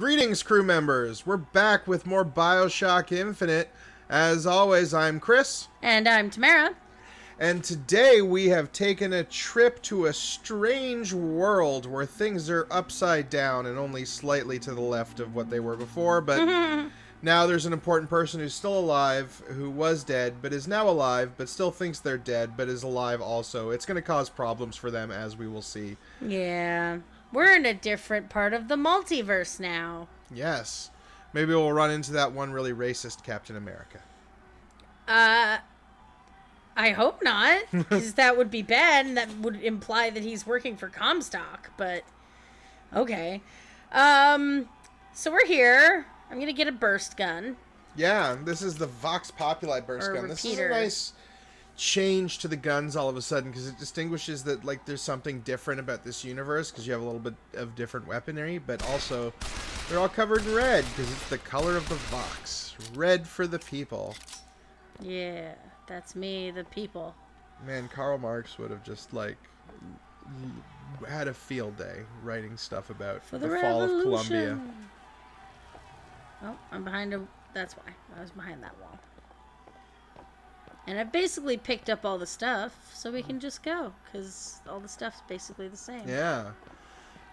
Greetings, crew members. We're back with more Bioshock Infinite. As always, I'm Chris. And I'm Tamara. And today we have taken a trip to a strange world where things are upside down and only slightly to the left of what they were before. But now there's an important person who's still alive, who was dead, but is now alive, but still thinks they're dead, but is alive also. It's going to cause problems for them, as we will see. Yeah. We're in a different part of the multiverse now. Yes. Maybe we'll run into that one really racist Captain America. I hope not, because that would be bad, and that would imply that he's working for Comstock, but okay. So we're here. I'm going to get a burst gun. Yeah, this is the Vox Populi burst gun. This is a nice change to the guns all of a sudden, because it distinguishes that, like, there's something different about this universe, because you have a little bit of different weaponry, but also they're all covered in red, because it's the color of the Vox. Red for the people. Yeah, that's me, the people. Man, Karl Marx would have just, like, had a field day writing stuff about the fall of Columbia. Oh, I'm behind a... That's why. I was behind that wall. And I basically picked up all the stuff, so we can just go, because all the stuff's basically the same. Yeah.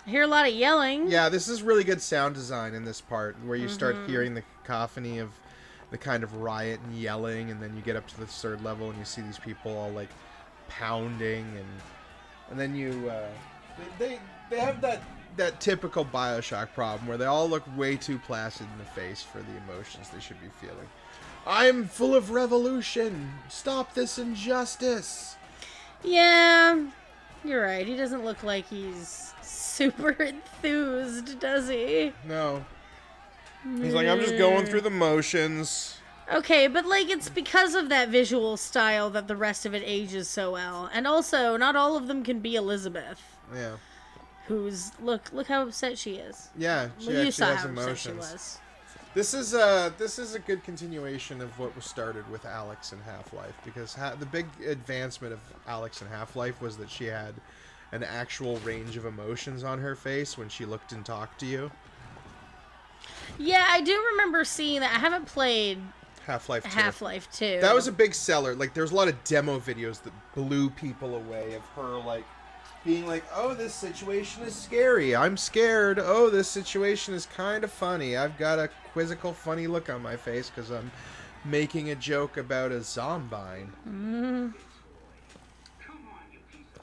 I hear a lot of yelling. Yeah, this is really good sound design in this part, where you start hearing the cacophony of the kind of riot and yelling, and then you get up to the third level, and you see these people all, like, pounding, and then you, they have that typical Bioshock problem, where they all look way too placid in the face for the emotions they should be feeling. I'm full of revolution. Stop this injustice. Yeah, you're right. He doesn't look like he's super enthused, does he? No. He's like, I'm just going through the motions. Okay, but, like, it's because of that visual style that the rest of it ages so well. And also, not all of them can be Elizabeth. Yeah. Who's, look how upset she is. Yeah, she You actually saw has how emotions. upset she was. This is a good continuation of what was started with Alex in Half-Life, because the big advancement of Alex in Half-Life was that she had an actual range of emotions on her face when she looked and talked to you. Yeah, I do remember seeing that. I haven't played Half-Life 2. That was a big seller. Like, there was a lot of demo videos that blew people away of her, like, being like, oh, this situation is scary. I'm scared. Oh, this situation is kind of funny. I've got a quizzical, funny look on my face because I'm making a joke about a zombine.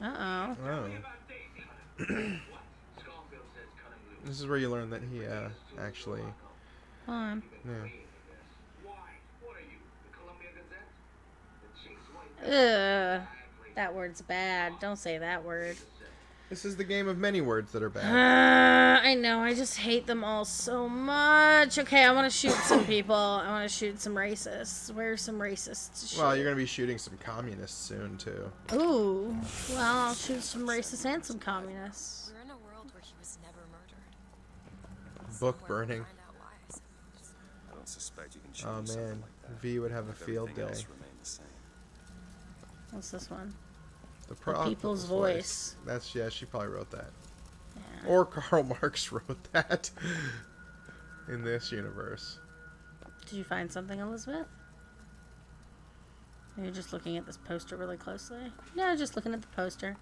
Uh-oh. Oh. This is where you learn that he, actually... Hold on. Yeah. Ugh. That word's bad. Don't say that word. This is the game of many words that are bad. I know. I just hate them all so much. Okay, I want to shoot some people. I want to shoot some racists. Where's some racists to shoot? Well, you're going to be shooting some communists soon, too. Ooh. Well, I'll shoot some racists and some communists. We're in a world where he was never murdered. Book burning. I don't suspect you can change Oh, something man. like that. V would have a field day. Everything else remained the same. What's this one? The People's Voice. That's, yeah, she probably wrote that. Yeah. Or Karl Marx wrote that in this universe. Did you find something, Elizabeth? Are you just looking at this poster really closely? No, just looking at the poster.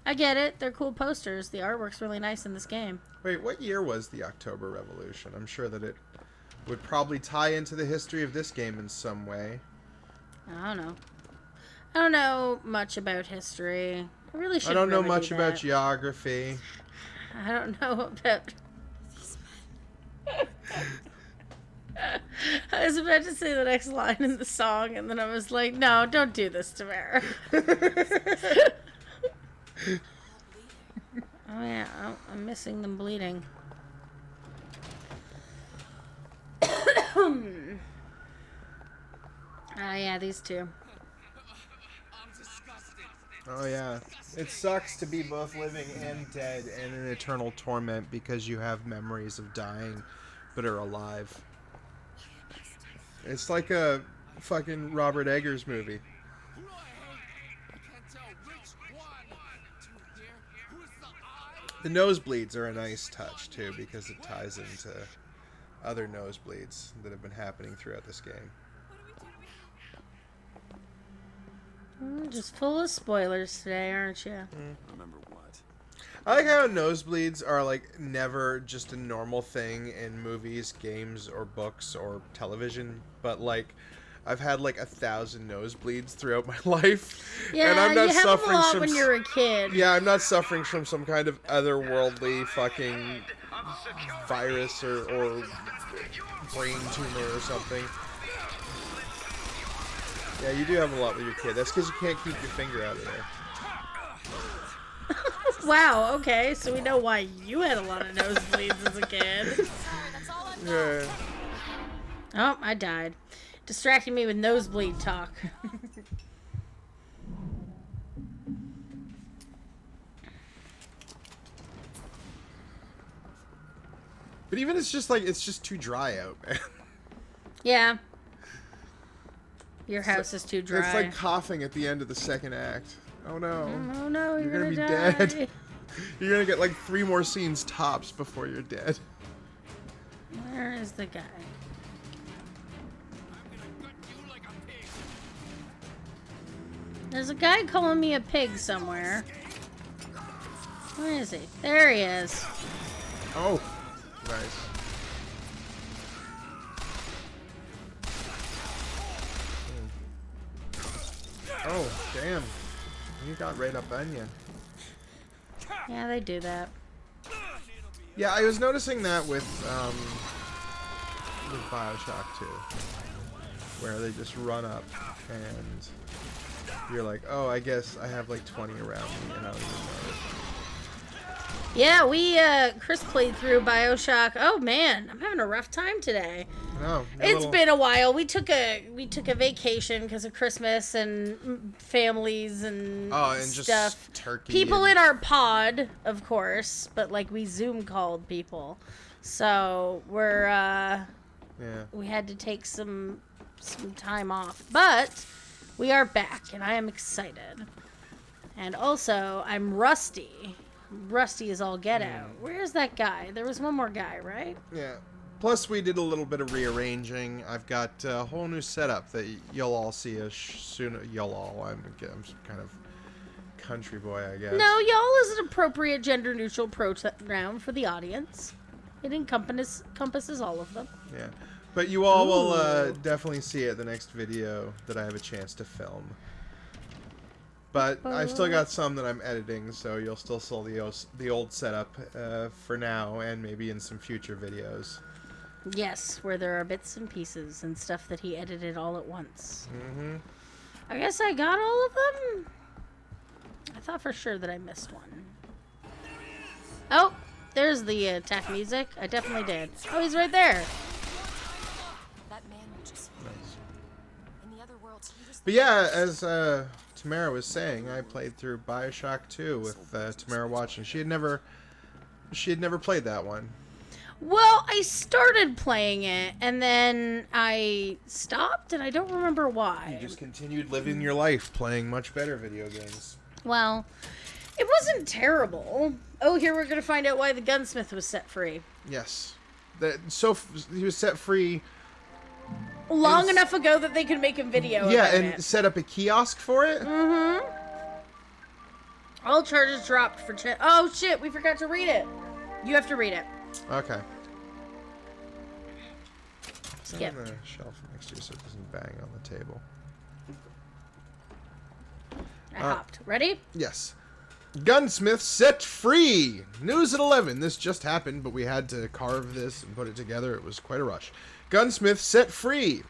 I get it. They're cool posters. The artwork's really nice in this game. Wait, what year was the October Revolution? I'm sure that it would probably tie into the history of this game in some way. I don't know. I don't know much about history. I really should. I don't know much about geography. I don't know about... I was about to say the next line in the song, and then I was like, no, don't do this, Tamara. Oh, yeah. Oh, I'm missing them bleeding. Yeah, these two. Oh, yeah. It sucks to be both living and dead and in eternal torment because you have memories of dying but are alive. It's like a fucking Robert Eggers movie. The nosebleeds are a nice touch, too, because it ties into other nosebleeds that have been happening throughout this game. Just full of spoilers today, aren't you? Remember what? I like how nosebleeds are, like, never just a normal thing in movies, games, or books, or television, but, like, I've had, like, 1,000 nosebleeds throughout my life. Yeah, and I'm not you have suffering them a lot from when you're a kid. Yeah, I'm not suffering from some kind of otherworldly fucking virus or brain tumor or something. Yeah, you do have a lot with your kid. That's because you can't keep your finger out of there. Wow, okay, so we know why you had a lot of nosebleeds as a kid. Yeah. Oh, I died. Distracting me with nosebleed talk. But even it's just too dry out, man. Yeah. Your house is too dry. It's like coughing at the end of the second act. Oh no. Oh no, you're gonna be die. dead. You're gonna get like 3 more scenes tops before you're dead. Where is the guy? There's a guy calling me a pig somewhere. Where is he? There he is. Oh, nice. Oh, damn. You got right up on you. Yeah, they do that. Yeah, I was noticing that with Bioshock 2, where they just run up and you're like, oh, I guess I have like 20 around me and I don't even know. Yeah, Chris played through Bioshock. Oh man, I'm having a rough time today. No, It's been a while. We took a vacation because of Christmas and families and just stuff. turkey. People in our pod, of course, but like we Zoom called people, so we had to take some time off, but we are back and I am excited. And also, I'm rusty. Rusty is all get out. Where's that guy? There was one more guy, right? Yeah. Plus, we did a little bit of rearranging. I've got a whole new setup that you'll all see soon. You'll all. I'm kind of country boy, I guess. No, y'all is an appropriate gender-neutral pronoun for the audience. It encompasses all of them. Yeah. But you all will definitely see it the next video that I have a chance to film. But I've still got some that I'm editing, so you'll still see the old setup for now, and maybe in some future videos. Yes, where there are bits and pieces and stuff that he edited all at once. Mm-hmm. I guess I got all of them? I thought for sure that I missed one. Oh, there's the attack music. I definitely did. Oh, he's right there. That man will just Nice. in the other worlds. He just But yeah, as Tamara was saying, I played through Bioshock 2 with Tamara watching. She had never played that one. Well, I started playing it, and then I stopped, and I don't remember why. You just continued living your life, playing much better video games. Well, it wasn't terrible. Oh, here we're going to find out why the gunsmith was set free. Yes. He was set free Long enough ago that they could make a video about and it. set up a kiosk for it? Mm-hmm. All charges dropped for... Oh, shit, we forgot to read it. You have to read it. Okay. Skip. On the shelf next to you so it doesn't bang on the table. I hopped. Ready? Yes. Gunsmith set free! News at 11. This just happened, but we had to carve this and put it together. It was quite a rush. Gunsmith set free!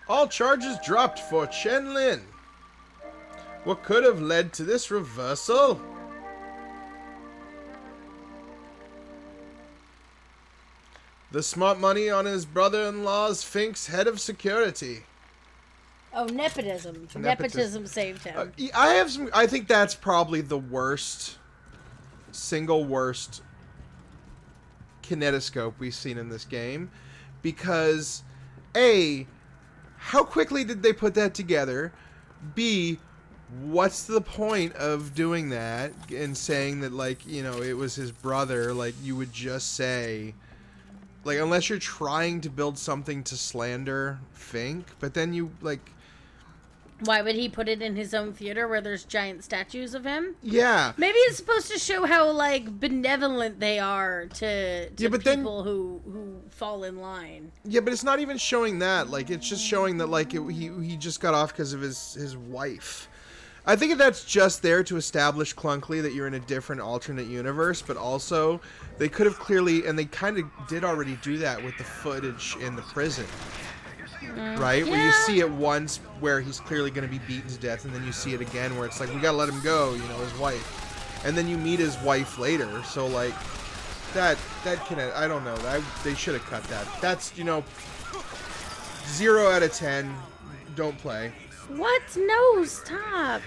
All charges dropped for Chen Lin. What could have led to this reversal? The smart money on his brother-in-law's Fink's head of security. Oh, nepotism. Nepotism saved him. I think that's probably the single worst kinetoscope we've seen in this game, because how quickly did they put that together? B, what's the point of doing that and saying that, like, you know, it was his brother? Like, you would just say, like, unless you're trying to build something to slander Fink, but then you, like... Why would he put it in his own theater where there's giant statues of him? Yeah. Maybe it's supposed to show how, like, benevolent they are to but people who fall in line. Yeah, but it's not even showing that. Like, it's just showing that, like, he just got off because of his wife. I think that's just there to establish clunkily that you're in a different alternate universe, but also they could have clearly, and they kind of did already do that with the footage in the prison. Right? Yeah. Where you see it once where he's clearly going to be beaten to death, and then you see it again where it's like, we got to let him go, you know, his wife. And then you meet his wife later, so, like, that can, I don't know, they should have cut that. That's, you know, 0 out of 10, don't play. What? No, stop.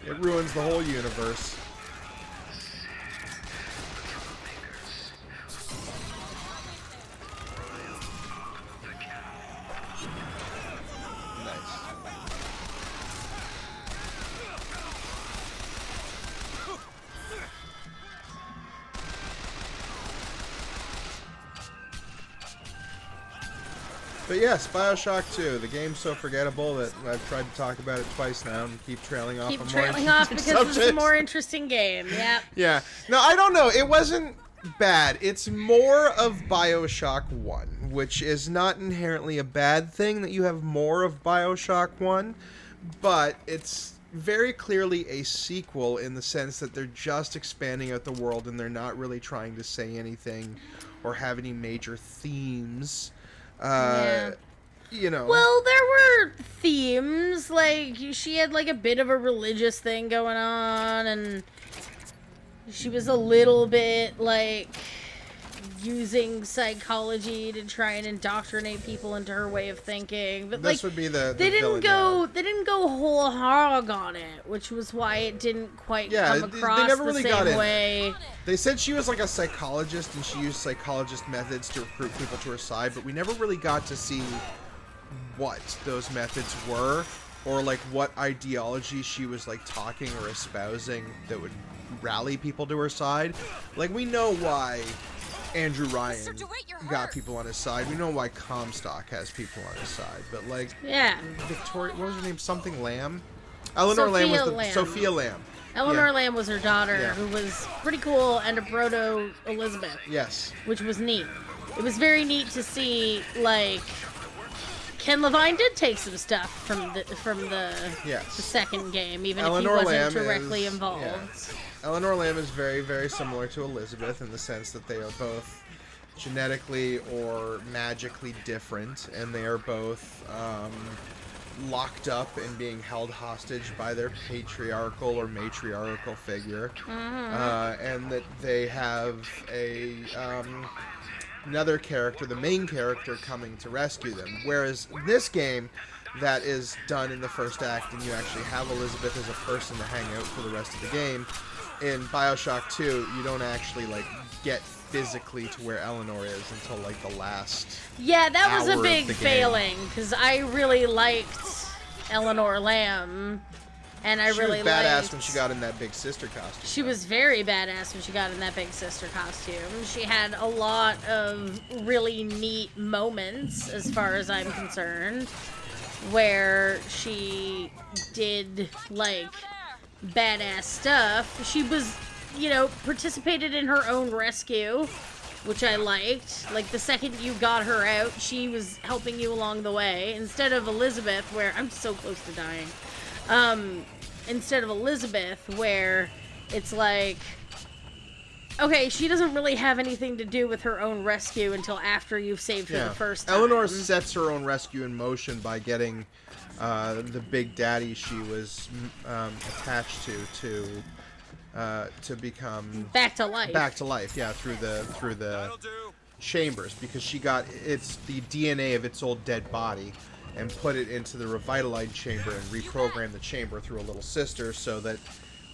It ruins the whole universe. But yes, Bioshock 2, the game's so forgettable that I've tried to talk about it twice now and keep trailing off. Keep trailing off because it's a more interesting game. Yep. Yeah. No, I don't know. It wasn't bad. It's more of Bioshock 1, which is not inherently a bad thing that you have more of Bioshock 1, but it's very clearly a sequel in the sense that they're just expanding out the world and they're not really trying to say anything or have any major themes. Yeah. You know. Well, there were themes. Like, she had, like, a bit of a religious thing going on, and she was a little bit, like, using psychology to try and indoctrinate people into her way of thinking. But, this like, would be the they villain didn't go whole hog on it, which was why it didn't quite come across they never really the got same in. way. They said she was like a psychologist and she used psychologist methods to recruit people to her side, but we never really got to see what those methods were or like what ideology she was like talking or espousing that would rally people to her side. Like, we know why Andrew Ryan got people on his side. We know why Comstock has people on his side. But, like, Yeah. Victoria, what was her name? Something Lamb? Eleanor Lamb was the... Sophia Lamb. Eleanor Yeah. Lamb was her daughter, Yeah. who was pretty cool, and a proto-Elizabeth. Yes. Which was neat. It was very neat to see, like, Ken Levine did take some stuff from the Yes. second game, even Eleanor if he wasn't Lamb directly is- involved. yeah. Eleanor Lamb is very, very similar to Elizabeth in the sense that they are both genetically or magically different, and they are both locked up and being held hostage by their patriarchal or matriarchal figure, and that they have a another character, the main character, coming to rescue them. Whereas in this game, that is done in the first act, and you actually have Elizabeth as a person to hang out for the rest of the game. In Bioshock 2, you don't actually like get physically to where Eleanor is until like the last Yeah, that was hour a of big the game. failing, because I really liked Eleanor Lamb, and I She really was badass liked... when she got in that big sister costume. She was very badass when she got in that big sister costume. She had a lot of really neat moments, as far as I'm concerned, where she did, like, badass stuff. She was, you know, participated in her own rescue, which I liked. Like, the second you got her out, she was helping you along the way. Instead of Elizabeth, where... I'm so close to dying. Instead of Elizabeth, where it's like... Okay, she doesn't really have anything to do with her own rescue until after you've saved her the first time. Eleanor sets her own rescue in motion by getting the big daddy she was attached to become Back to life. back to life. Yeah, through the chambers, because she got it's the DNA of its old dead body and put it into the revitalized chamber and reprogrammed the chamber through a little sister, so that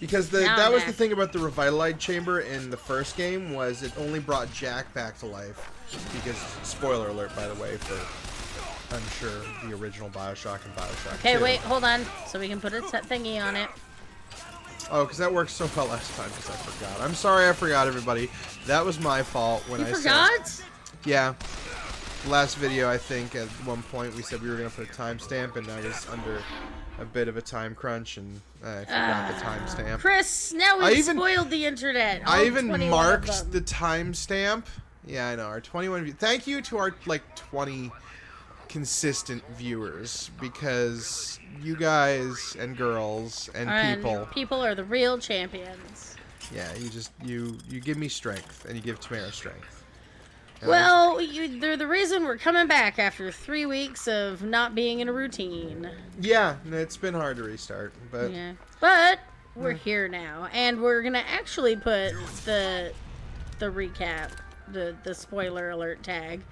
because Now that I'm was back. the thing about the revitalized chamber in the first game, was it only brought Jack back to life, because spoiler alert, by the way, for unsure the original Bioshock and Bioshock Okay, 2. wait, hold on. So we can put a set thingy on it. Oh, because that worked so well last time because I forgot. I'm sorry I forgot, everybody. That was my fault when You I forgot? said... Yeah. Last video, I think, at one point, we said we were going to put a timestamp, and I was under a bit of a time crunch, and I forgot the timestamp. Chris, now we've spoiled the internet. I All even 21 of marked them. the timestamp. Yeah, I know. Our 21 views. Thank you to our, 20 consistent viewers, because you guys and girls and people are the real champions. Yeah, you give me strength, and you give Tamara strength. And Well, they're the reason we're coming back after 3 weeks of not being in a routine. yeah, it's been hard to restart, but Yeah. But we're here now, and we're gonna actually put the recap, the spoiler alert tag.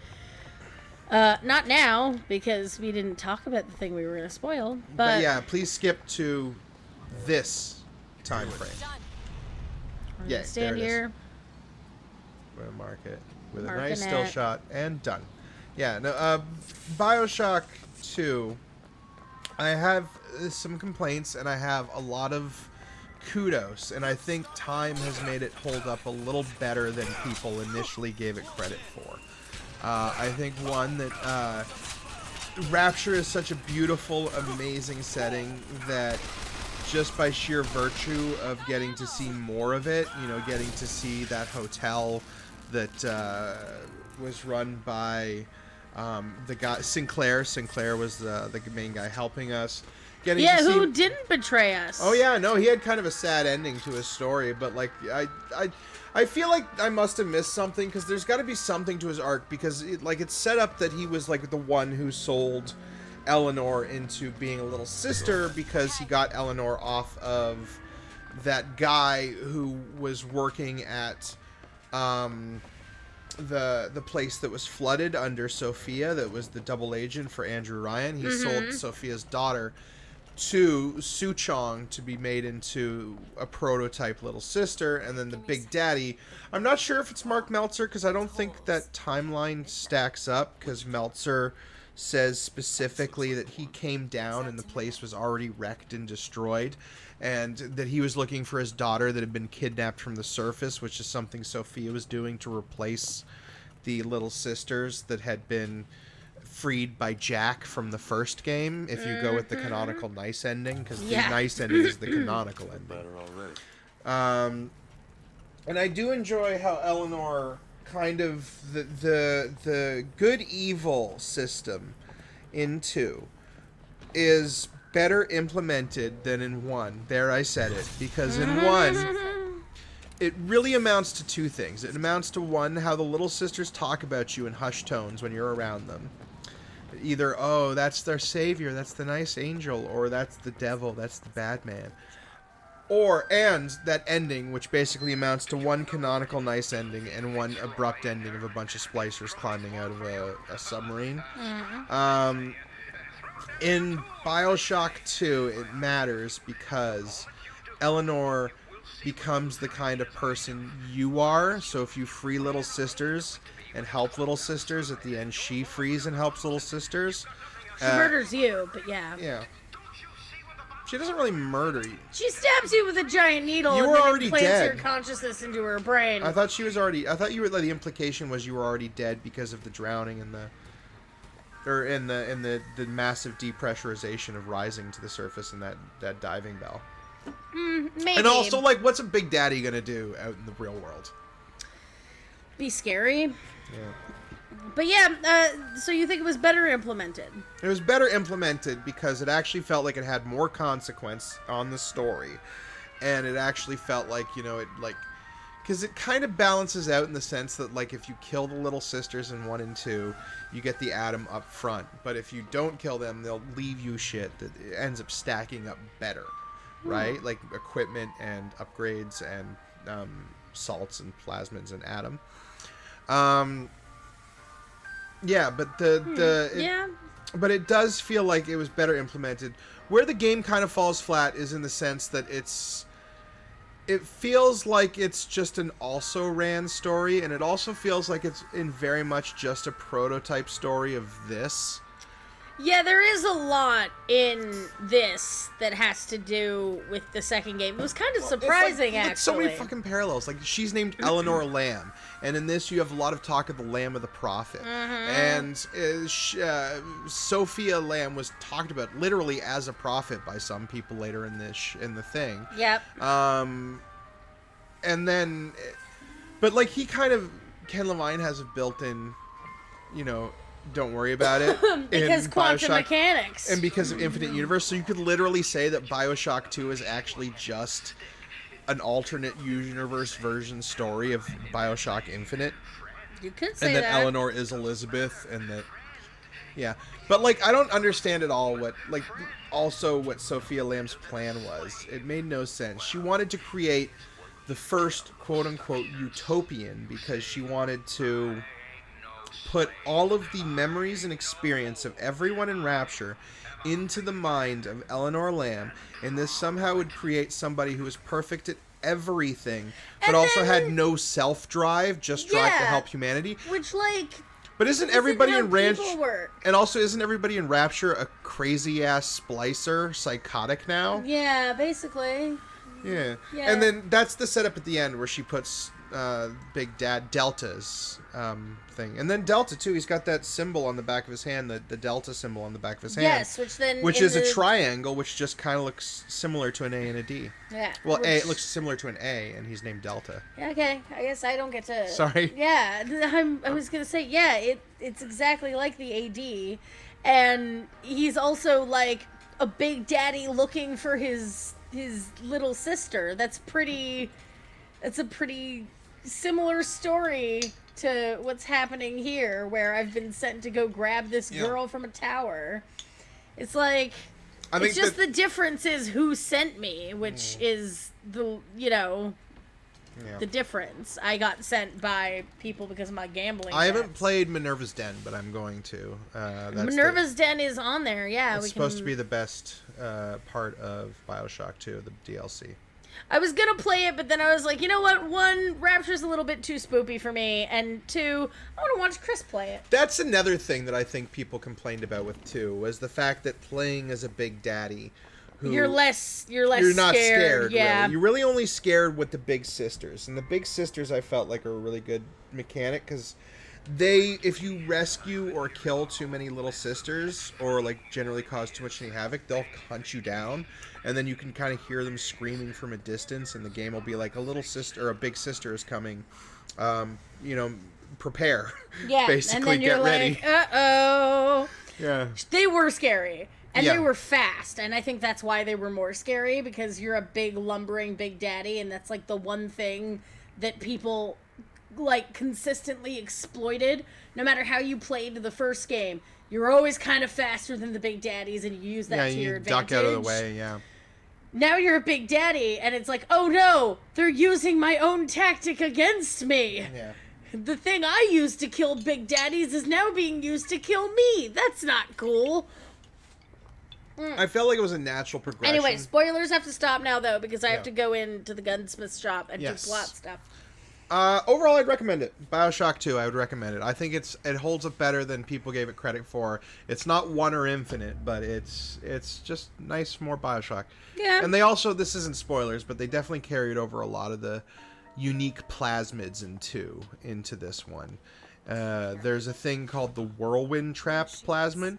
Not now, because we didn't talk about the thing we were gonna spoil. But yeah, please skip to this time frame. we're Yeah, gonna stand there it is. here. We're gonna mark it with a Marking nice still it. shot, and done. Yeah, no, Bioshock 2, I have some complaints, and I have a lot of kudos, and I think time has made it hold up a little better than people initially gave it credit for. I think, one, that Rapture is such a beautiful, amazing setting that just by sheer virtue of getting to see more of it, getting to see that hotel that was run by the guy Sinclair. Sinclair was the main guy helping us. Getting to see... who didn't betray us? Oh yeah, no, he had kind of a sad ending to his story, but I feel like I must have missed something, because there's got to be something to his arc, because it's set up that he was the one who sold Eleanor into being a little sister, because he got Eleanor off of that guy who was working at the place that was flooded under Sophia, that was the double agent for Andrew Ryan. He sold Sophia's daughter to Suchong to be made into a prototype little sister, and then the big daddy, I'm not sure if it's Mark Meltzer, because I don't think that timeline stacks up, because Meltzer says specifically that he came down and the place was already wrecked and destroyed, and that he was looking for his daughter that had been kidnapped from the surface, which is something Sophia was doing to replace the little sisters that had been freed by Jack from the first game, if you go with the canonical nice ending, because the nice ending is the canonical ending. Better already. And I do enjoy how Eleanor kind of the good evil system in 2 is better implemented than in 1. There, I said it, because in 1 it really amounts to 2 things. It amounts to, 1, how the little sisters talk about you in hushed tones when you're around them. Either, oh, that's their savior, that's the nice angel, or that's the devil, that's the bad man. And that ending, which basically amounts to 1 canonical nice ending and 1 abrupt ending of a bunch of splicers climbing out of a submarine. In Bioshock 2, it matters because Eleanor becomes the kind of person you are. So if you free little sisters and help little sisters, at the end she frees and helps little sisters. She murders you, but yeah. Yeah. She doesn't really murder you. She stabs you with a giant needle You and were then already implants dead. your consciousness into her brain. I thought the implication was you were already dead because of the drowning and the massive depressurization of rising to the surface and that diving bell. Maybe. And also, what's a Big Daddy gonna do out in the real world? Be scary. Yeah. But yeah, so you think it was better implemented? It was better implemented because it actually felt like it had more consequence on the story. And it actually felt like, because it kind of balances out in the sense that, if you kill the little sisters in 1 and 2, you get the atom up front. But if you don't kill them, they'll leave you shit that ends up stacking up better, right? Like equipment and upgrades and salts and plasmids and atom. Yeah, but but it does feel like it was better implemented. Where the game kind of falls flat is in the sense that it feels like it's just an also-ran story, and it also feels like it's in very much just a prototype story of this, Yeah, there is a lot in this that has to do with the second game. It was kind of surprising, actually. So many fucking parallels. Like, she's named Eleanor Lamb, and in this you have a lot of talk of the Lamb of the Prophet. And Sophia Lamb was talked about literally as a prophet by some people later in the thing. Yep. And then, but like Ken Levine has a built-in, don't worry about it. Because in quantum Bioshock, mechanics. and because of Infinite Universe, so you could literally say that Bioshock 2 is actually just an alternate universe version story of Bioshock Infinite. You could say And that that. Eleanor is Elizabeth, and that... Yeah. But, like, I don't understand at all what Sophia Lamb's plan was. It made no sense. She wanted to create the first quote-unquote utopian because she wanted to put all of the memories and experience of everyone in Rapture into the mind of Eleanor Lamb, and this somehow would create somebody who was perfect at everything, but And also then- had no self-drive, just drive to Yeah. help humanity. Which, like... But isn't everybody how in Ranch... people work. And also, isn't everybody in Rapture a crazy-ass splicer, psychotic now? Yeah, basically. Yeah. Yeah. And then that's the setup at the end where she puts Big Dad Delta's thing. And then Delta, too. He's got that symbol on the back of his hand, the Delta symbol on the back of his hand. Yes, which is a triangle, which just kind of looks similar to an A and a D. Yeah. Well, it looks similar to an A, and he's named Delta. Okay, I guess I don't get to... Sorry. Yeah, I was going to say, yeah, it's exactly like the AD, and he's also, like, a big daddy looking for his little sister. That's a pretty similar story to what's happening here, where I've been sent to go grab this girl from a tower. It's like... It's just the difference is who sent me, which is the difference. I got sent by people because of my gambling. I haven't debts. played Minerva's Den, but I'm going to. Minerva's Den is on there. Yeah, It's supposed to be the best part of Bioshock 2, the DLC. I was gonna play it, but then I was like, you know what? One, Rapture's a little bit too spoopy for me, and two, I want to watch Chris play it. That's another thing that I think people complained about with 2, was the fact that playing as a Big Daddy, who You're less you're not scared. Yeah, Really. You're really only scared with the Big Sisters, and the Big Sisters I felt like are a really good mechanic because if you rescue or kill too many little sisters, or like generally cause too much havoc, they'll hunt you down, and then you can kind of hear them screaming from a distance, and the game will be like a little sister or a big sister is coming. Prepare. Yeah, basically, and then you're get ready. like, uh-oh. Yeah. They were scary. And Yeah. they were fast. And I think that's why they were more scary, because you're a big, lumbering Big Daddy, and that's, like, the one thing that people, like, consistently exploited. No matter how you played the first game, you're always kind of faster than the Big Daddies, and you use that to your advantage. Duck out of the way, yeah. Now you're a Big Daddy, and it's like, oh no, they're using my own tactic against me. Yeah. The thing I used to kill Big Daddies is now being used to kill me. That's not cool. I felt like it was a natural progression. Anyway, spoilers have to stop now, though, because I Yeah. have to go into the gunsmith shop and Yes. do plot stuff. Overall, I'd recommend it. Bioshock 2, I would recommend it. I think it holds up better than people gave it credit for. It's not 1 or Infinite, but it's just nice, more Bioshock. Yeah. And they also, this isn't spoilers, but they definitely carried over a lot of the unique plasmids in 2 into this one. There's a thing called the Whirlwind Trap plasmid,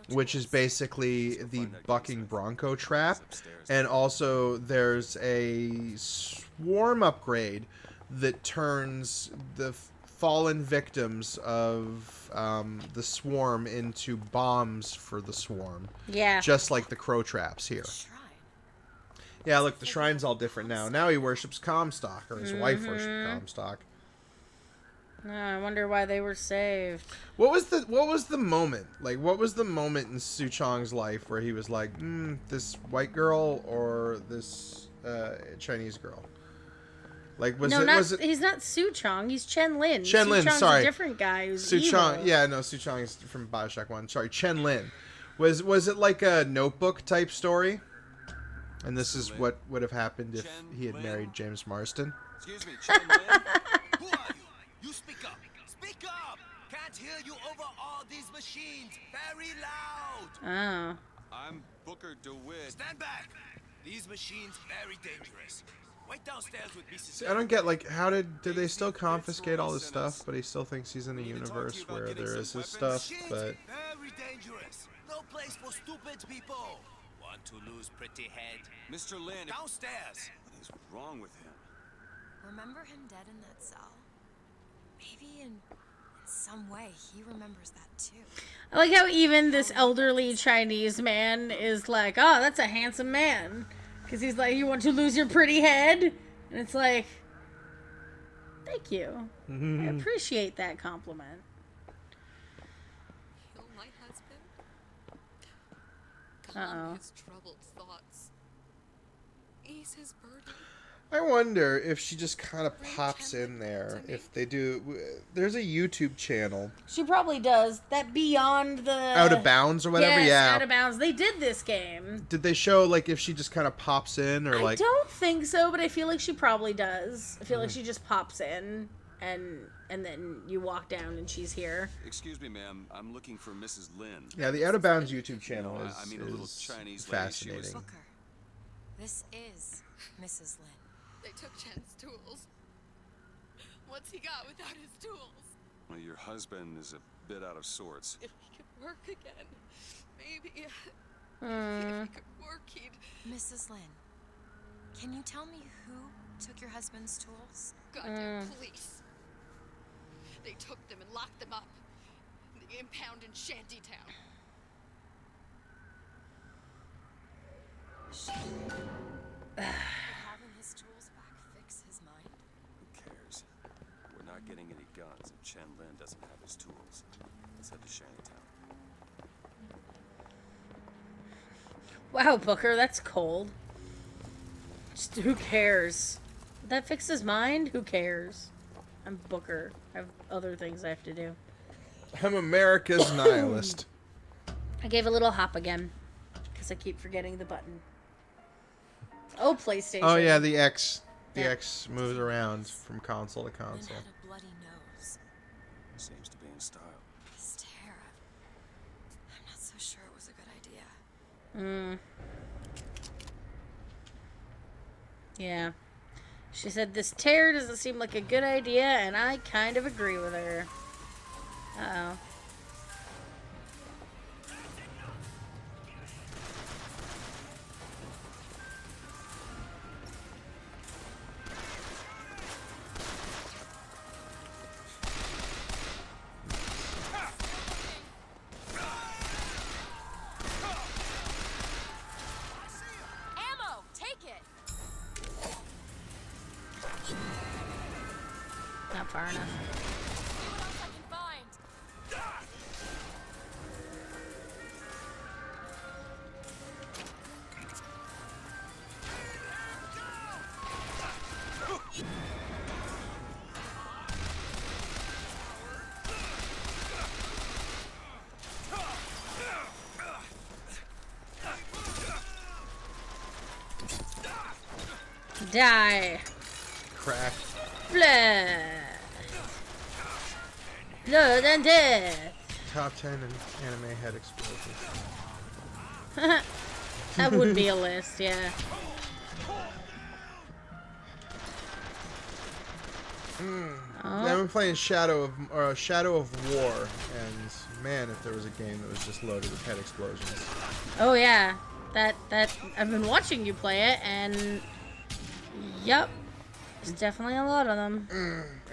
which is basically the bucking bronco trap. And also there's a swarm upgrade that turns the fallen victims of the swarm into bombs for the swarm. Yeah. Just like the crow traps here. Shrine. Yeah, look, the shrine's all different now. Now he worships Comstock, or his wife worships Comstock. Oh, I wonder why they were saved. What was the moment? Like, what was the moment in Su Chong's life where he was like, this white girl or this Chinese girl? Like, was he's not Su Chong. He's Chen Lin. Chen Lin, Su Chong's sorry. a different guy who's Su evil. Chong? Yeah, no, Su Chong is from Bioshock 1. Sorry, Chen Lin. Was it like a Notebook type story? And this is what would have happened if he had married James Marsden. Excuse me, Chen Lin? Who are you? You speak up. Speak up! Can't can't hear you over all these machines. Very loud. Oh. I'm Booker DeWitt. Stand back. These machines very dangerous. Wait downstairs with Mrs. See, I don't get, like, how did they still confiscate all this stuff, but he still thinks he's in a universe where there is his stuff, but... Very dangerous. No place for stupid people. Want to lose pretty head? Mr. Lin, Downstairs. what is wrong with him? Remember him dead in that cell? Maybe in some way he remembers that too. I like how even this elderly Chinese man is like, oh, that's a handsome man. Because he's like, you want to lose your pretty head? And it's like, thank you. I appreciate that compliment. Kill my husband? Uh-oh. Calm his troubled thoughts. Ease his burden. I wonder if she just kind of pops in there. If they do... There's a YouTube channel. She probably does. That Beyond the... Out of Bounds or whatever, yes, yeah. Out of Bounds. They did this game. Did they show, like, if she just kind of pops in, or, I like... don't think so, but I feel like she probably does. I feel like she just pops in, and then you walk down and she's here. Excuse me, ma'am. I'm looking for Mrs. Lin. Yeah, the Out of Bounds YouTube channel No, is, I mean, a little Chinese lady, fascinating. she was- Booker, this is Mrs. Lin. They took Chen's tools. What's he got without his tools? Well, your husband is a bit out of sorts. If he could work again, maybe if Hmm. he could work, he'd... Mrs. Lin, can you tell me who took your husband's tools? Goddamn police. They took them and locked them up in the impound in Shantytown. Would having his tools back fix his mind? Who cares? We're not getting any guns if Chen Lin doesn't have his tools. Let's head to Shantytown. Wow, Booker, that's cold. Just who cares? Would that fix his mind? Who cares? I'm Booker. I have other things I have to do. I'm America's nihilist. I gave a little hop again. Because I keep forgetting the button. Oh, PlayStation. Oh, yeah, the X. The Yeah. X moves around from console to Lin console. had a bloody nose. Seems to be in style. This tear. I'm not so sure it was a good idea. Yeah. She said this tear doesn't seem like a good idea, and I kind of agree with her. Uh-oh. Ammo! Take it! Not far enough. See what else I can find. Die. Crack. Blood. Blood and death. Top 10 in anime head explosions. That would be a list, yeah. Yeah, I've been playing Shadow of War, and man, if there was a game that was just loaded with head explosions. Oh yeah, that I've been watching you play it, and yep, there's definitely a lot of them.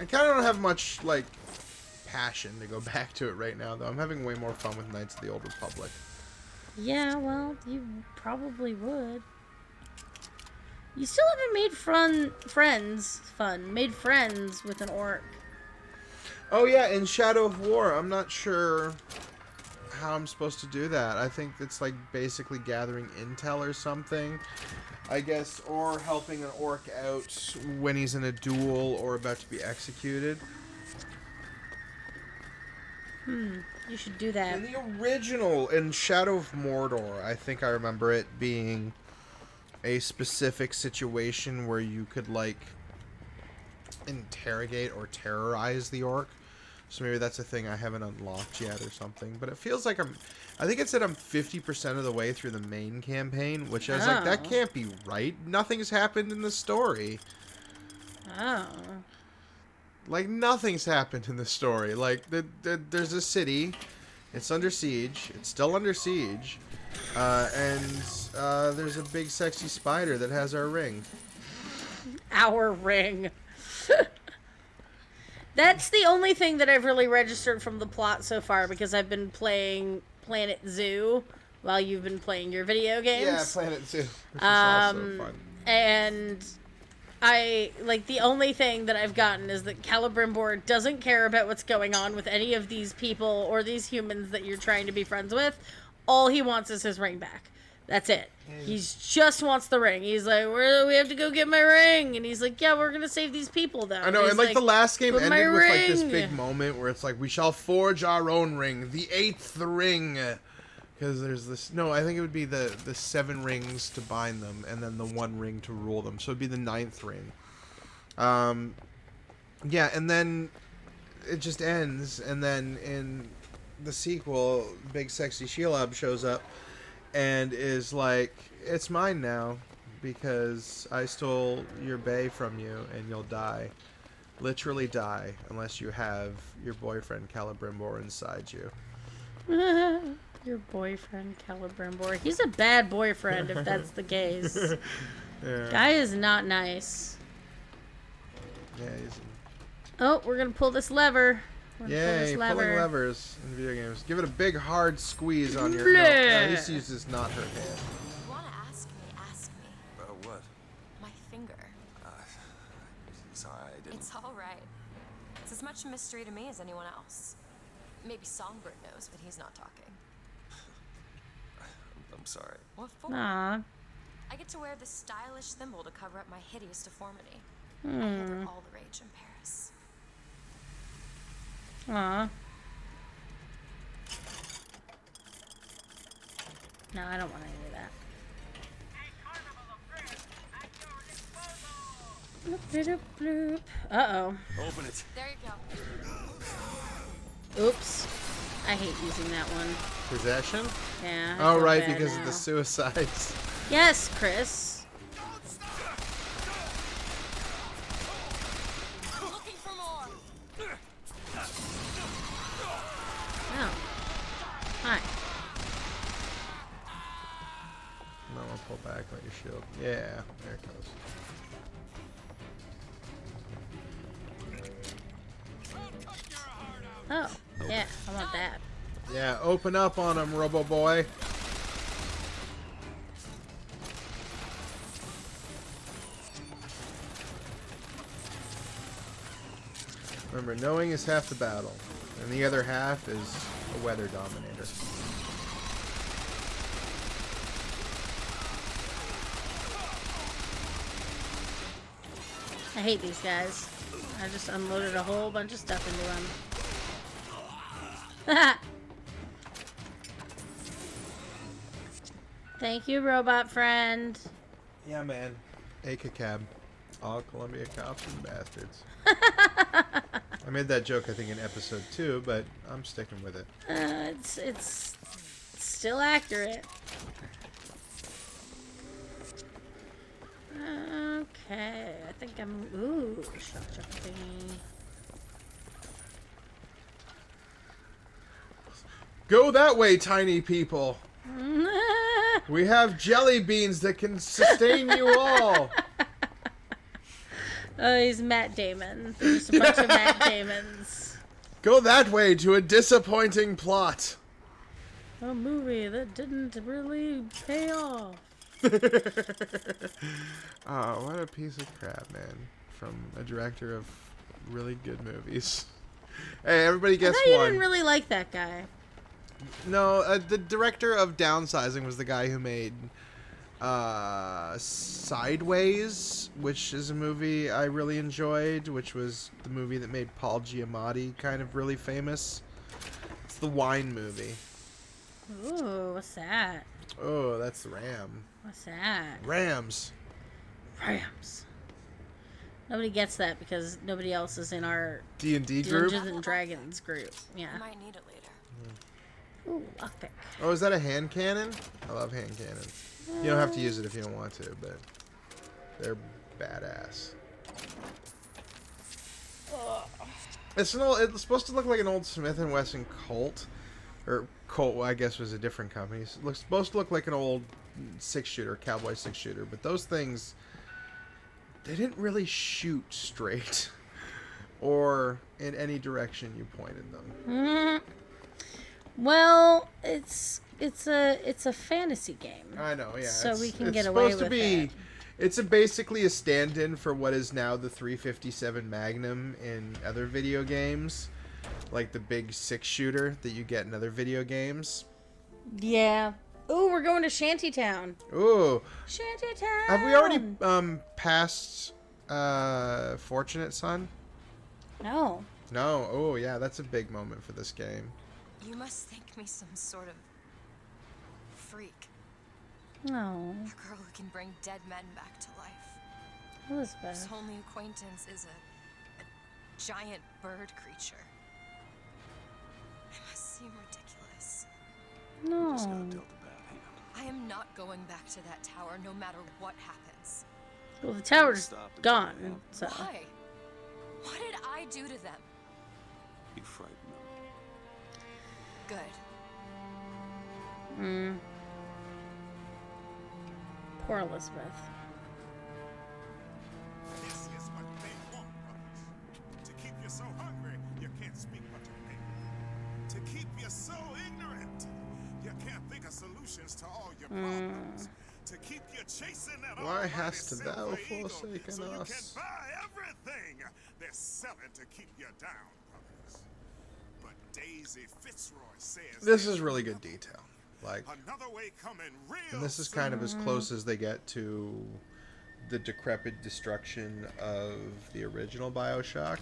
I kind of don't have much like passion to go back to it right now, though. I'm having way more fun with Knights of the Old Republic. Yeah, well, you probably would. You still haven't made made friends with an orc. Oh yeah, in Shadow of War, I'm not sure how I'm supposed to do that. I think it's like basically gathering intel or something, I guess, or helping an orc out when he's in a duel or about to be executed. You should do that. In the original, in Shadow of Mordor, I think I remember it being a specific situation where you could, like, interrogate or terrorize the orc. So maybe that's a thing I haven't unlocked yet or something. But it feels like I think it said I'm 50% of the way through the main campaign, which I was like, that can't be right. Nothing's happened in the story. Oh. Like, nothing's happened in the story. Like, there's a city. It's under siege. It's still under siege. And there's a big sexy spider that has our ring. Our ring. That's the only thing that I've really registered from the plot so far, because I've been playing Planet Zoo while you've been playing your video games. Yeah, Planet Zoo, which is also fun. And the only thing that I've gotten is that Celebrimbor doesn't care about what's going on with any of these people or these humans that you're trying to be friends with. All he wants is his ring back. That's it. He just wants the ring. He's like, we have to go get my ring. And he's like, yeah, we're going to save these people, though. I know, and the last game ended with like this ring. big moment where it's like, we shall forge our own ring, the 8th ring. Because there's this, no, I think it would be the 7 rings to bind them, and then the 1 ring to rule them. So it'd be the 9th ring. Yeah, and then it just ends, and then in the sequel, Big Sexy Shelob shows up and is like, it's mine now because I stole your bae from you, and you'll die. Literally die unless you have your boyfriend Celebrimbor inside you. Your boyfriend Celebrimbor. He's a bad boyfriend if that's the case. Yeah. Guy is not nice. Yeah, he's... Oh, we're gonna pull this lever. Yay, pulling levers in video games. Give it a big hard squeeze on your... Bleh. No, this uses not her hand. You wanna ask me, ask me. What? My finger. Sorry, I didn't... It's alright. It's as much a mystery to me as anyone else. Maybe Songbird knows, but he's not talking. I'm sorry. What for? Aw. I get to wear this stylish thimble to cover up my hideous deformity. I hear they're all the rage in Paris. Aw. No, I don't want any of that. Bloop, bloop, bloop. Uh-oh. Open it. There you go. Oops. I hate using that one. Possession? Yeah. I Oh, feel right, bad because now. of the suicides. Yes, Chris. Looking for more. Oh. Hi. No, I'll pull back, let your shield. Yeah, there it goes. Oh. Yeah, I want that. Yeah, open up on him, Robo Boy. Remember, knowing is half the battle, and the other half is a weather dominator. I hate these guys. I just unloaded a whole bunch of stuff into them. Thank you, robot friend. Yeah, man. ACACAB. All Columbia cops and bastards. I made that joke, I think, in episode 2, but I'm sticking with it. It's still accurate. Okay, I think I'm... Ooh, shock jumping. Go that way, tiny people. We have jelly beans that can sustain you all. Oh, he's Matt Damon. There's a bunch of Matt Damons. Go that way to a disappointing plot. A movie that didn't really pay off. Oh, what a piece of crap, man. From a director of really good movies. Hey, everybody gets I thought you one. didn't really like that guy. No, the director of Downsizing was the guy who made Sideways, which is a movie I really enjoyed, which was the movie that made Paul Giamatti kind of really famous. It's the wine movie. Ooh, what's that? Oh, that's the Ram. What's that? Rams. Rams. Nobody gets that because nobody else is in our D&D group. Dungeons and Dragons group. I Yeah. might need it later. Ooh, lockpick. Oh, is that a hand cannon? I love hand cannons. You don't have to use it if you don't want to, but they're badass. It's supposed to look like an old Smith & Wesson Colt. Or Colt, I guess, was a different company. It's supposed to look like an old 6-shooter, cowboy 6-shooter. But those things, they didn't really shoot straight. Or in any direction you pointed them. Well, it's a fantasy game. I know, yeah. So we can it's get away supposed to with be, it. It's basically a stand-in for what is now the 357 Magnum in other video games. Like the big 6-shooter that you get in other video games. Yeah. Ooh, we're going to Shantytown. Ooh. Shantytown. Have we already passed Fortunate Son? No. No. Oh, yeah, that's a big moment for this game. You must think me some sort of freak. No. A girl who can bring dead men back to life. Elizabeth. His only acquaintance is a giant bird creature. It must seem ridiculous. Just got No. dealt a bad hand. I am not going back to that tower no matter what happens. Well, the tower's Stop until gone, they help. so. Why? What did I do to them? You frightened them. Good. Poor Elizabeth. This is what they want from us. To keep you so hungry, you can't speak what you think. To keep you so ignorant, you can't think of solutions to all your problems. To keep you chasing that Why almighty hast thou silver eagle forsaken so you us? can buy everything they're selling to keep you down, brothers. But Daisy Fitzroy says This there's is really good detail. Like, another way coming real and this is kind of as close as they get to the decrepit destruction of the original Bioshock.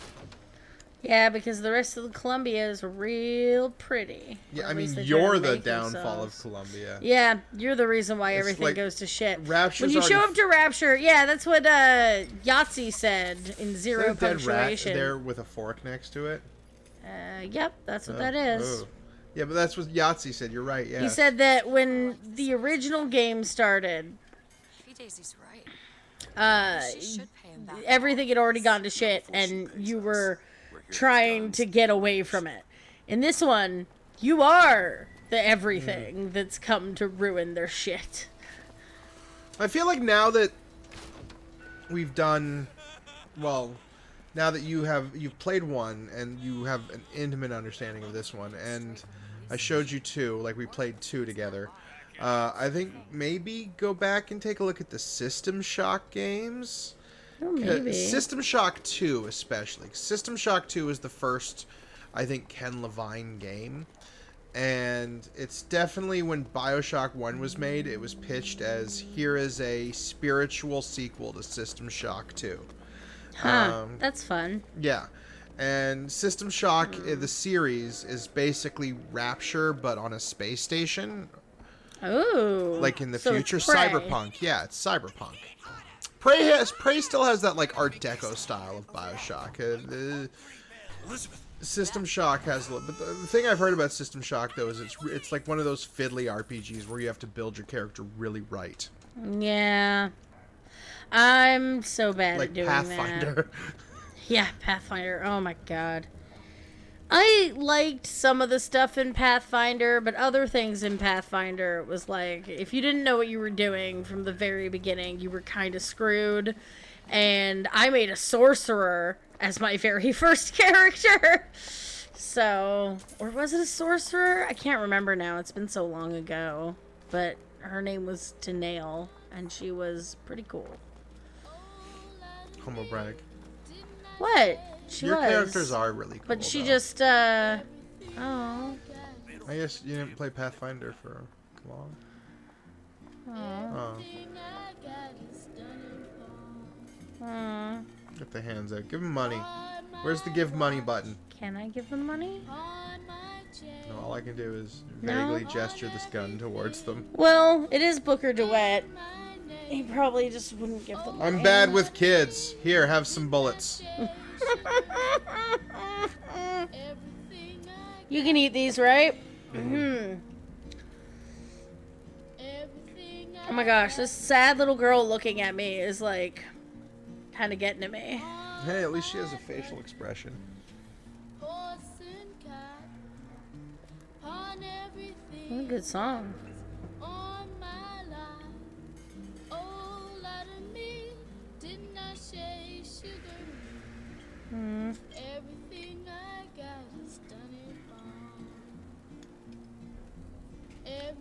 Yeah, because the rest of the Columbia is real pretty. Yeah, Or I at mean, least they try you're to the make downfall of themselves. Columbia. Yeah, you're the reason why It's everything like goes to shit. Rapture's When you show already- up to Rapture, yeah, that's what Yahtzee said in Is Zero there a dead rat Punctuation. there with a fork next to it? Yep, that's what that is. Oh. Yeah, but that's what Yahtzee said. You're right, yeah. He said that when the original game started, Maybe Daisy's right. She should pay him back. everything had already gone to shit, and you were trying to get away from it. In this one, you are the everything that's come to ruin their shit. I feel like now that we've done, well, now that you've played one and you have an intimate understanding of this one, and I showed you two, like we played two together. I think maybe go back and take a look at the System Shock games. Oh, maybe. System Shock 2 especially. System Shock 2 is the first, I think, Ken Levine game. And it's definitely, when Bioshock 1 was made, it was pitched as, here is a spiritual sequel to System Shock 2. Huh, that's fun. Yeah. And System Shock, the series, is basically Rapture, but on a space station. Ooh. Like in the so future. it's Prey. Cyberpunk. Yeah, it's cyberpunk. Prey still has that, like, Art Deco style of Bioshock. System Shock has, but the thing I've heard about System Shock though is it's like one of those fiddly RPGs where you have to build your character really right, Yeah. I'm so bad like at doing Pathfinder. that. Yeah, Pathfinder. Oh my god. I liked some of the stuff in Pathfinder, but other things in Pathfinder, it was like, if you didn't know what you were doing from the very beginning, you were kind of screwed. And I made a sorcerer as my very first character. So, or was it a sorcerer? I can't remember now. It's been so long ago. But her name was Tanael, and she was pretty cool. Humble brag. What? She Your was. characters are really cool. But she though. just, oh. I guess you didn't play Pathfinder for long. Oh. Get the hands out. Give him money. Where's the give money button? Can I give them money? No, all I can do is No? vaguely gesture this gun towards them. Well, it is Booker DeWitt. He probably just wouldn't give them. I'm bad with kids. Here, have some bullets. You can eat these, right? Oh my gosh, this sad little girl looking at me is like kind of getting to me. Hey, at least she has a facial expression. What a good song.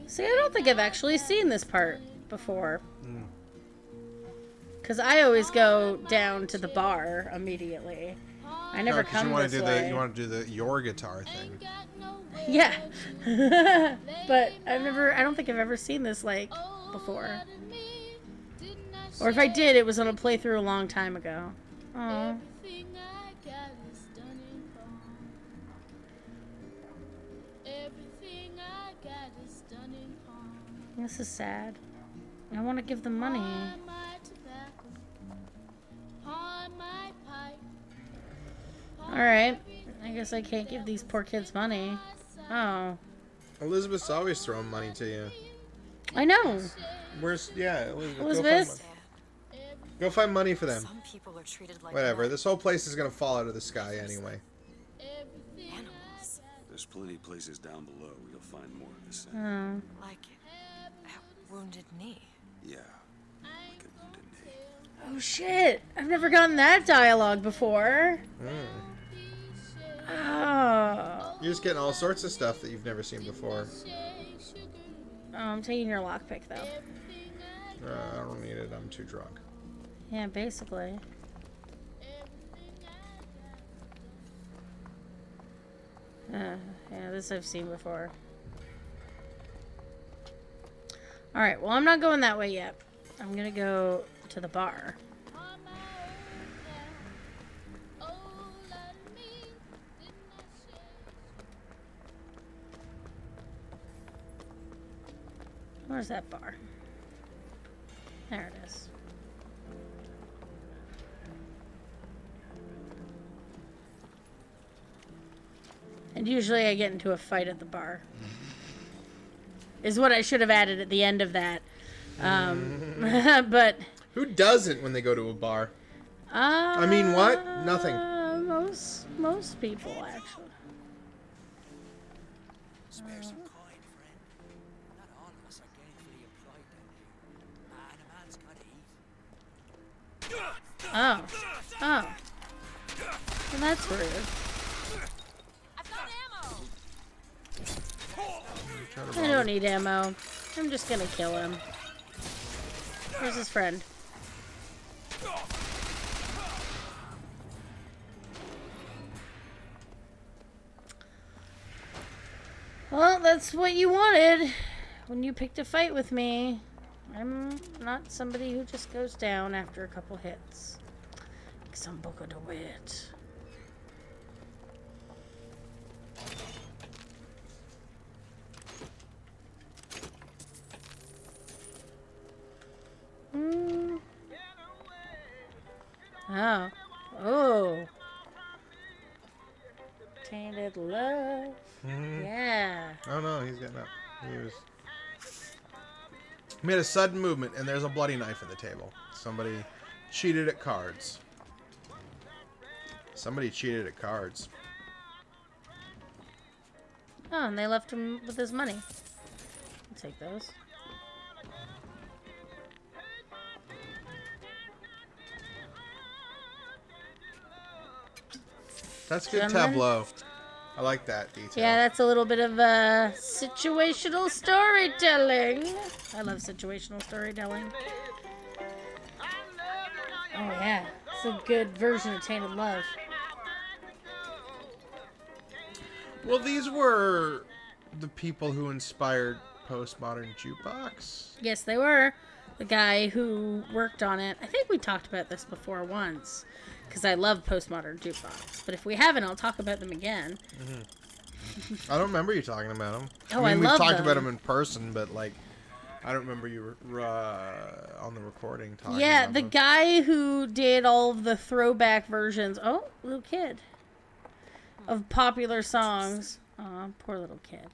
See, I don't think I've actually seen this part before. Because I always go down to the bar immediately. I never come you want this to do way. you want to do your guitar thing. Yeah. But I don't think I've ever seen this, like, before. Or if I did, it was on a playthrough a long time ago. Aww. This is sad. I want to give them money. Alright. I guess I can't give these poor kids money. Oh. Elizabeth's always throwing money to you. I know. Where's Elizabeth? Elizabeth? Go find money for them. Some people are treated like Whatever. blood This whole place is gonna fall out of the sky anyway. animals. There's plenty of places down below where you'll find more of the same. Oh. Like a wounded knee. Yeah, like a wounded knee. Oh shit. I've never gotten that dialogue before. Oh. You're just getting all sorts of stuff that you've never seen before. Oh, I'm taking your lockpick though. I don't need it. I'm too drunk. Yeah, basically. Yeah, this I've seen before. Alright, well, I'm not going that way yet. I'm gonna go to the bar. Where's that bar? There it is. And usually I get into a fight at the bar. Is what I should have added at the end of that. But... Who doesn't when they go to a bar? I mean, what? Nothing. Most people, actually. Spare some coin, friend. Not all of us are gainfully employed down here. And a man's got to eat. Oh. Well, that's rude. I've got ammo. I don't need ammo. I'm just gonna kill him. Where's his friend? Well, that's what you wanted when you picked a fight with me. I'm not somebody who just goes down after a couple hits. Because I'm Boca DeWitt. Oh. Oh. Tainted love. Yeah. Oh no, he's getting up. He made a sudden movement, and there's a bloody knife at the table. Somebody cheated at cards. Somebody cheated at cards. Oh, and they left him with his money. I'll take those. That's good Gentlemen? tableau. I like that detail. Yeah, that's a little bit of situational storytelling. I love situational storytelling. Oh yeah, it's a good version of Tainted Love. Well, these were the people who inspired Postmodern Jukebox. Yes, they were. The guy who worked on it. I think we talked about this before once. Because I love Postmodern Jukebox. But if we haven't, I'll talk about them again. I don't remember you talking about them. Oh, I mean, I we've love talked them. about them in person, but like, I don't remember you on the recording talking Yeah, about the them. guy who did all of the throwback versions. Oh, little kid. Of popular songs. Aw, poor little kid.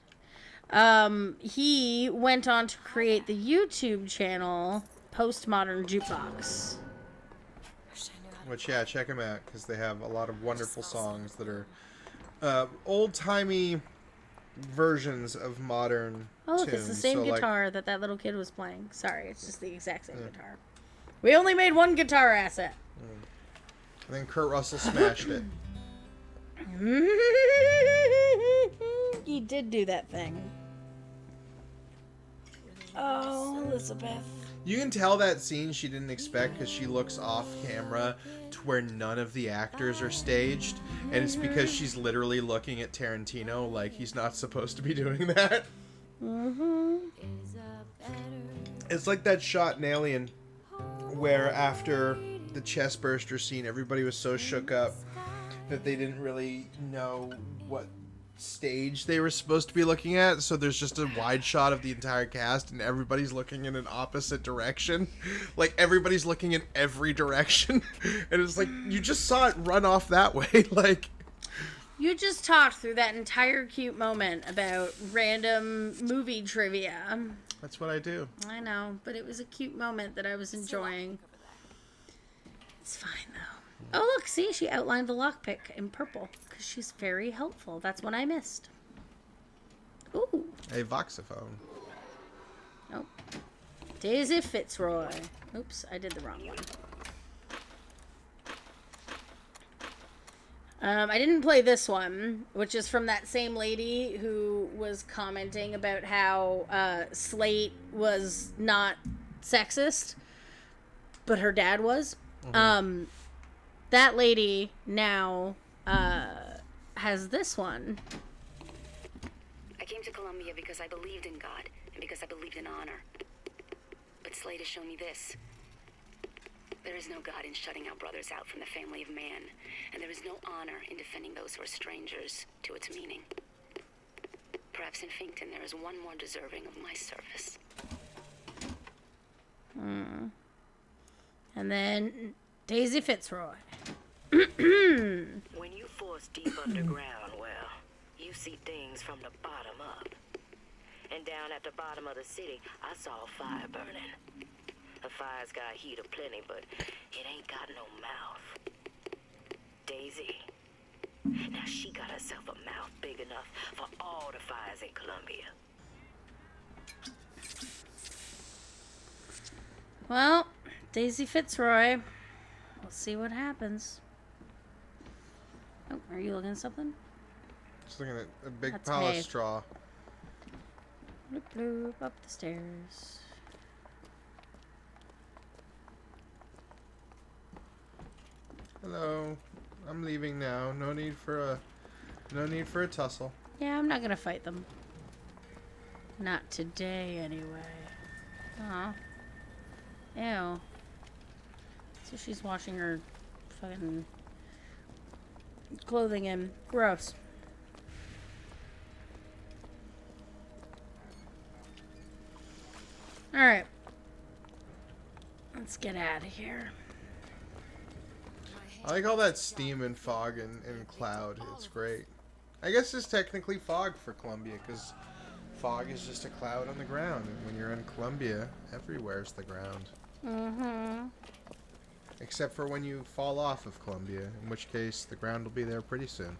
He went on to create the YouTube channel Postmodern Jukebox. Which, yeah, check them out, because they have a lot of wonderful songs that are old-timey versions of modern Oh, look, tunes. it's the same So, like, guitar that little kid was playing. Sorry, it's just the exact same guitar. We only made one guitar asset. and then Kurt Russell smashed it. He did do that thing. Oh, Elizabeth. You can tell that scene she didn't expect because she looks off camera to where none of the actors are staged, and it's because she's literally looking at Tarantino like he's not supposed to be doing that. It's like that shot in Alien where after the chest burster scene everybody was so shook up that they didn't really know what stage they were supposed to be looking at, so there's just a wide shot of the entire cast and everybody's looking in an opposite direction. Like, everybody's looking in every direction. And it's like, you just saw it run off that way. Like, You just talked through that entire cute moment about random movie trivia. that's what I do. I know, but it was a cute moment that I was enjoying. It's fine, though. Oh, look, see? She outlined the lockpick in purple. Because she's very helpful. That's what I missed. Ooh. A voxophone. Nope. Daisy Fitzroy. Oops, I did the wrong one. I didn't play this one, which is from that same lady who was commenting about how Slate was not sexist, but her dad was. That lady now has this one. I came to Columbia because I believed in God and because I believed in honor. But Slade has shown me this. There is no God in shutting our brothers out from the family of man, and there is no honor in defending those who are strangers to its meaning. Perhaps in Finkton there is one more deserving of my service. And then Daisy Fitzroy. When you force deep underground, well, you see things from the bottom up. And down at the bottom of the city, I saw a fire burning. The fire's got heat aplenty, but it ain't got no mouth. Daisy. Now she got herself a mouth big enough for all the fires in Columbia. Well, Daisy Fitzroy. We'll see what happens. Oh, are you looking at something? Just looking at a big That's pile hay. of straw. Bloop, bloop, up the stairs. Hello. I'm leaving now. No need for a tussle. Yeah, I'm not gonna fight them. Not today, anyway. Aw. Ew. So she's washing her fucking clothing in. Gross. Alright. Let's get out of here. I like all that steam and fog and cloud. It's great. I guess it's technically fog for Columbia, because fog is just a cloud on the ground. And when you're in Columbia, everywhere's the ground. Mm-hmm. Except for when you fall off of Columbia, in which case the ground will be there pretty soon.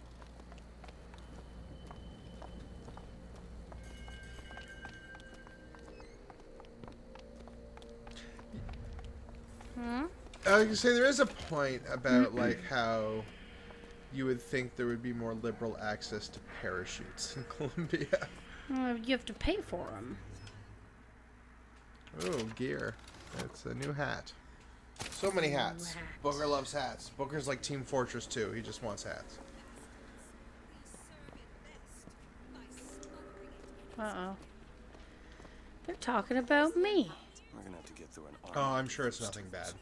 I was gonna say, there is a point about like how you would think there would be more liberal access to parachutes in Colombia. Well, you have to pay for them. Oh, gear. It's a new hat. So many hats. hat. Booker loves hats. Booker's like Team Fortress 2. He just wants hats. Uh-oh. They're talking about me. We're gonna have to get through an Oh, army. I'm sure it's nothing bad.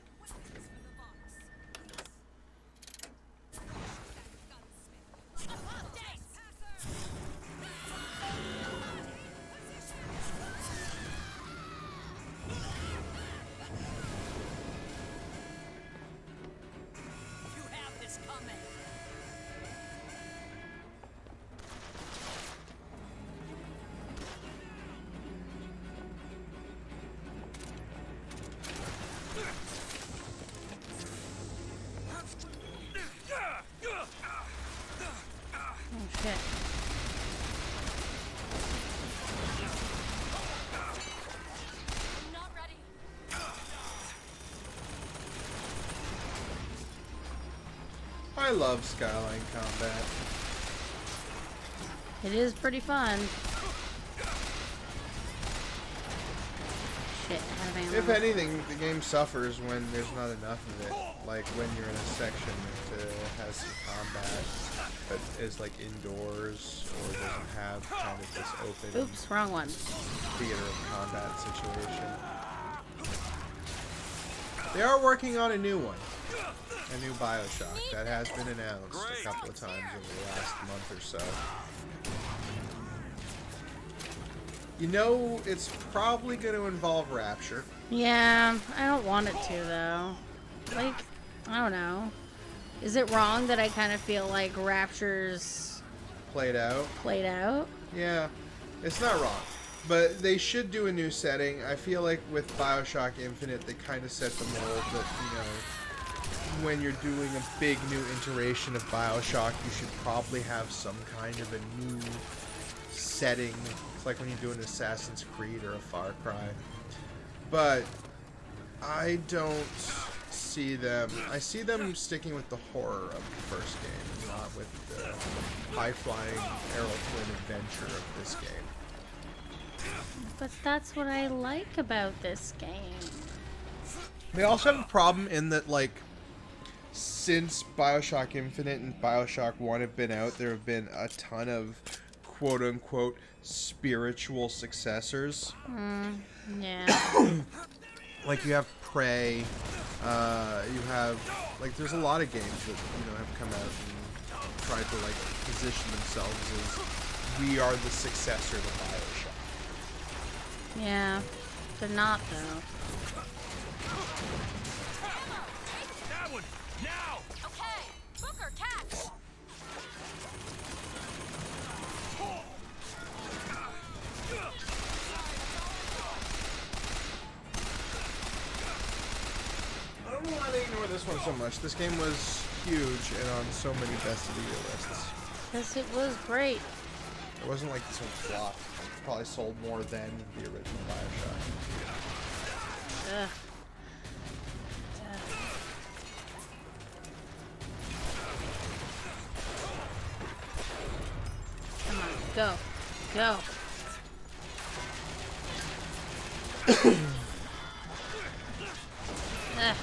I love Skyline combat. It is pretty fun. Shit, out of ammo. If anything, the game suffers when there's not enough of it. Like when you're in a section that has some combat but is like indoors or doesn't have kind of this open Oops, wrong one. theater of combat situation. They are working on a new one. A new Bioshock. That has been announced a couple of times over the last month or so. You know, it's probably going to involve Rapture. Yeah, I don't want it to, though. Like, I don't know. Is it wrong that I kind of feel like Rapture's Played out. played out? Yeah, it's not wrong. But they should do a new setting. I feel like with Bioshock Infinite, they kind of set the mold that, you know, when you're doing a big new iteration of Bioshock, you should probably have some kind of a new setting. It's like when you do an Assassin's Creed or a Far Cry. But I don't see them... I see them sticking with the horror of the first game, not with the high-flying arrow twin adventure of this game. But that's what I like about this game. They also have a problem in that, like, since Bioshock Infinite and Bioshock 1 have been out, there have been a ton of quote-unquote spiritual successors. Yeah. Like, you have Prey, you have, like, there's a lot of games that, you know, have come out and tried to, like, position themselves as, we are the successor to Bioshock. Yeah. They're not, though. That one! Now! Okay, Booker, catch! I don't want to ignore this one so much. This game was huge and on so many best of the year lists. Yes, it was great. It wasn't like this one flopped. It probably sold more than the original Bioshock. Ugh. Come on, go. Go. Ugh.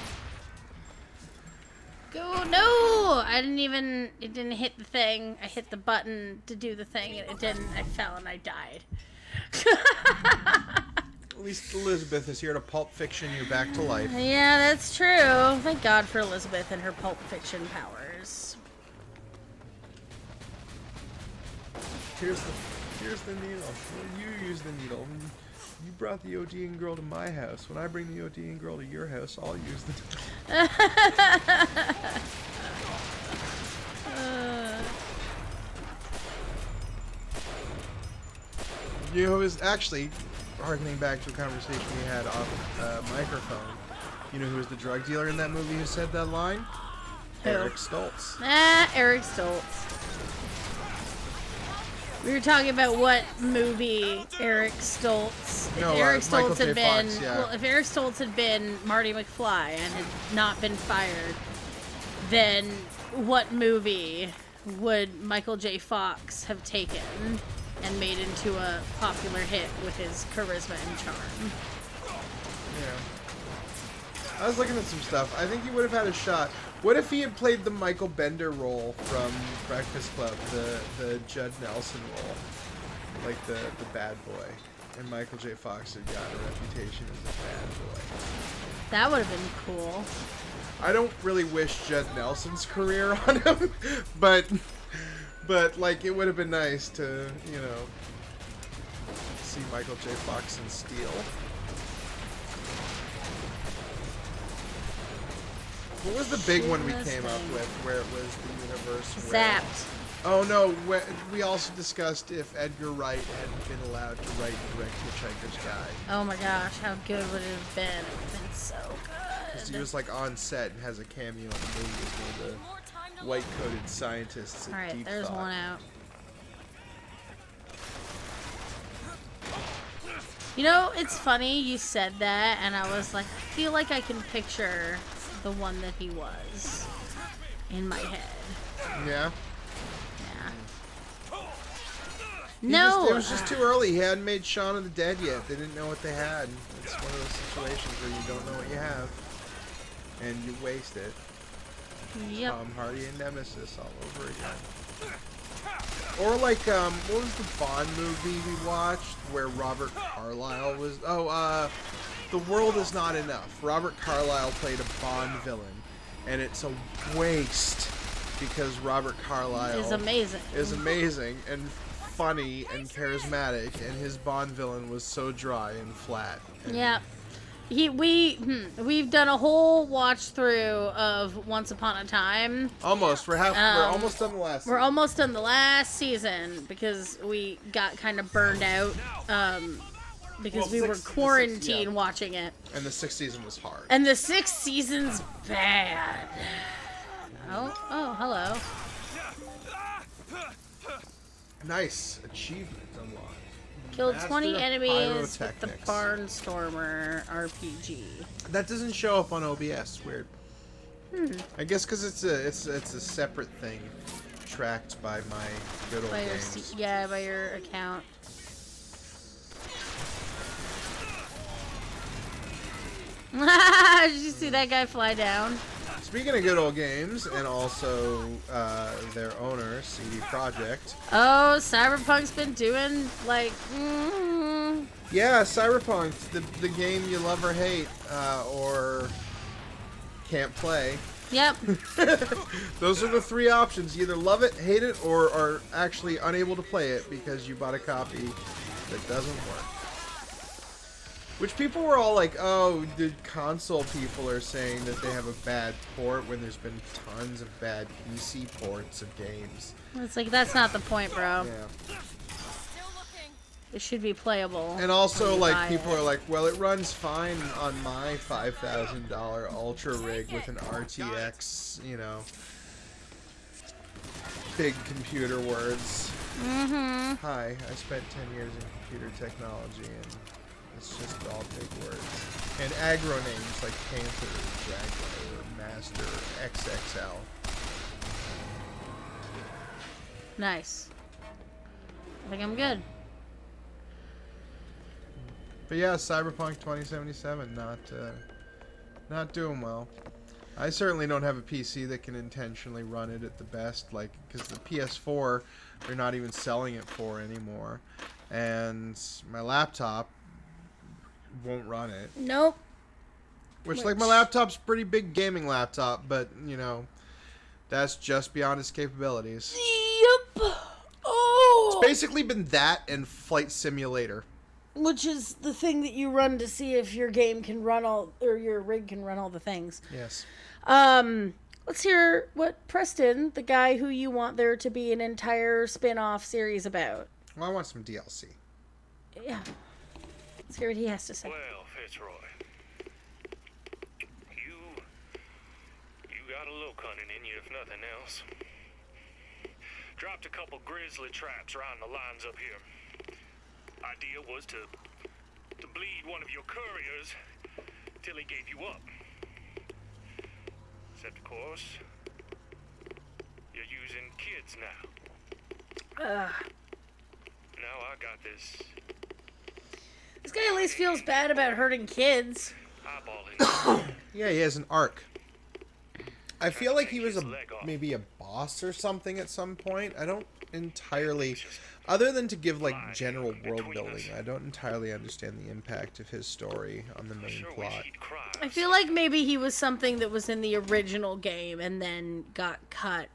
Go, no! I didn't even, it didn't hit the thing. I hit the button to do the thing and it didn't. I fell and I died. At least Elizabeth is here to Pulp Fiction you back to life. Yeah, that's true. Thank God for Elizabeth and her Pulp Fiction powers. Here's the needle. You use the needle. You brought the ODing girl to my house. When I bring the ODing girl to your house, I'll use the needle. You know, it was actually harkening back to a conversation we had off microphone. You know who was the drug dealer in that movie who said that line? Who? Eric Stoltz. Eric Stoltz. We were talking about what movie Eric Stoltz. If No, Eric Michael Stoltz J. had been, Fox, yeah. well, if Eric Stoltz had been Marty McFly and had not been fired, then what movie would Michael J. Fox have taken and made into a popular hit with his charisma and charm? Yeah. I was looking at some stuff. I think he would have had a shot. What if he had played the Michael Bender role from Breakfast Club, the Judd Nelson role, like the bad boy, and Michael J. Fox had gotten a reputation as a bad boy. That would have been cool. I don't really wish Judd Nelson's career on him, but like it would have been nice to, you know, see Michael J. Fox in Steel. What was the big one we came up with where it was the universe where... Zapped. Oh no, we also discussed if Edgar Wright had been allowed to write and direct Hitchhiker's Guide. Oh my gosh, how good would it have been? It would have been so Because he good. was like on set and has a cameo in the movie as one of the white-coated scientists at Alright, Deep there's Thought. one out. You know, it's funny you said that, and I was like, I feel like I can picture the one that he was. in my head. Yeah. Yeah. No. It was just too early. He hadn't made Shaun of the Dead yet. They didn't know what they had. It's one of those situations where you don't know what you have, and you waste it. Yep. Tom Hardy and Nemesis all over again. Or like, what was the Bond movie we watched where Robert Carlyle was? Oh, The World Is Not Enough. Robert Carlyle played a Bond villain, and it's a waste because Robert Carlyle Is amazing. Is amazing and funny and charismatic, and his Bond villain was so dry and flat. And Yeah. We've done a whole watch through of Once Upon a Time. Almost. We're almost done the last season. We're almost done the last season because we got kind of burned out because we were quarantined watching it. And the 6th season was hard. And the 6th season's bad. Oh, hello. Nice achievement unlocked. Killed Master 20 of enemies with the Pyrotechnics. Barnstormer RPG. That doesn't show up on OBS. Weird. I guess because it's a separate thing, tracked by my good old By your games. by your account. Did you see that guy fly down? Speaking of good old games, and also their owner, CD Projekt. Oh, Cyberpunk's been doing like. Yeah, Cyberpunk, the game you love or hate, or can't play. Yep. Those are the 3 options. You either love it, hate it, or are actually unable to play it because you bought a copy that doesn't work. Which people were all like, oh, the console people are saying that they have a bad port when there's been tons of bad PC ports of games. It's like, that's not the point, bro. Yeah. It should be playable. And also, when you like, buy people it. are like, well, it runs fine on my $5,000 Ultra rig with an RTX, you know, big computer words. Mm-hmm. Hi, I spent 10 years in computer technology, and it's just all big words. And aggro names like Panther, Jaguar, Master, XXL. Nice. I think I'm good. But yeah, Cyberpunk 2077 not doing well. I certainly don't have a PC that can intentionally run it at the best, like, because the PS4 they're not even selling it for anymore, and my laptop won't run it. Nope. Which, like, my laptop's a pretty big gaming laptop, but you know, that's just beyond its capabilities. Yep. Oh. It's basically been that and Flight Simulator. Which is the thing that you run to see if your game can run all, or your rig can run all the things. Yes. Let's hear what Preston, the guy who you want there to be an entire spin-off series about. Well, I want some DLC. Yeah. Let's hear what he has to say. Well, Fitzroy, you got a look hunting in you, if nothing else. Dropped a couple grizzly traps around the lines up here. Idea was to bleed one of your couriers till he gave you up. Except, of course, you're using kids now. Now I got this This guy at least feels bad about hurting kids. eyeball in Yeah, he has an arc. I feel like he was maybe a boss or something at some point. I don't entirely, other than to give like general world building, I don't entirely understand the impact of his story on the main plot. I feel like maybe he was something that was in the original game and then got cut.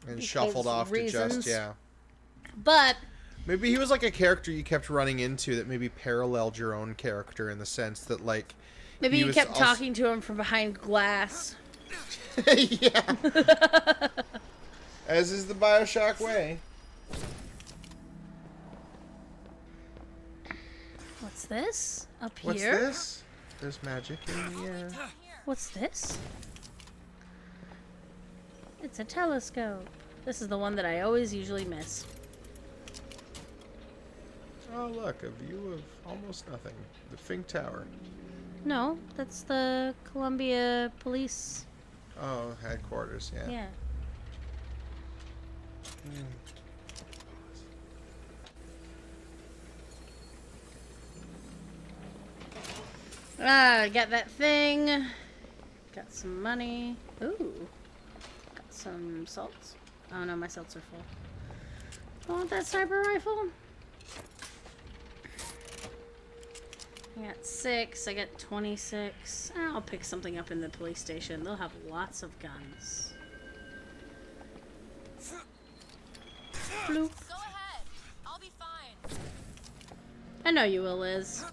And shuffled off reasons. to just, yeah. But Maybe he was like a character you kept running into that maybe paralleled your own character in the sense that, like, maybe he you was kept also- talking to him from behind glass. Yeah. As is the Bioshock way. What's this? Up here? What's this? There's magic in the air. What's this? It's a telescope. This is the one that I always usually miss. Oh, look, a view of almost nothing. The Fink Tower. No, that's the Columbia Police Oh, headquarters, yeah. Yeah. I got that thing. Got some money. Ooh. Got some salts. Oh no, my salts are full. Want that sniper rifle? I got 6. I got 26. I'll pick something up in the police station. They'll have lots of guns. Bloop. Go ahead. I'll be fine. I know you will, Liz.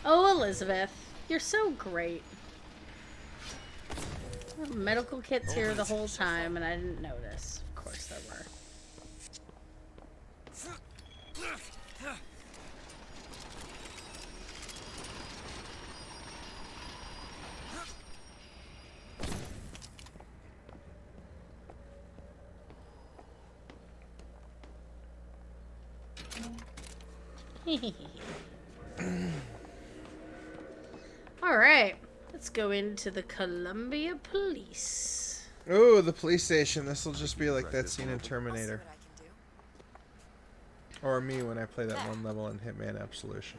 Oh, Elizabeth. You're so great. There were medical kits here the whole time, and I didn't notice. Of course there were. Alright, let's go into the Columbia Police. Ooh, the police station. This will just be like that scene in Terminator. What I can do. Or me when I play that one level in Hitman Absolution.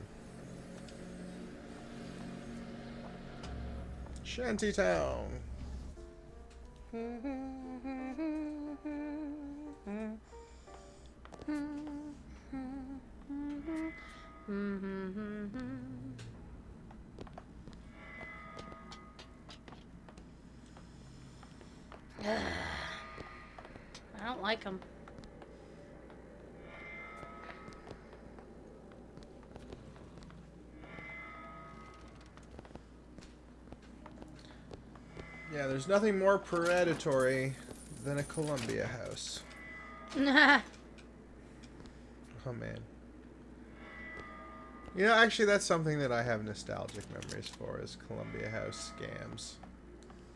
Shantytown. I don't like them. Yeah, there's nothing more predatory than a Columbia house. Nah. Oh man. You know, actually that's something that I have nostalgic memories for, is Columbia House scams.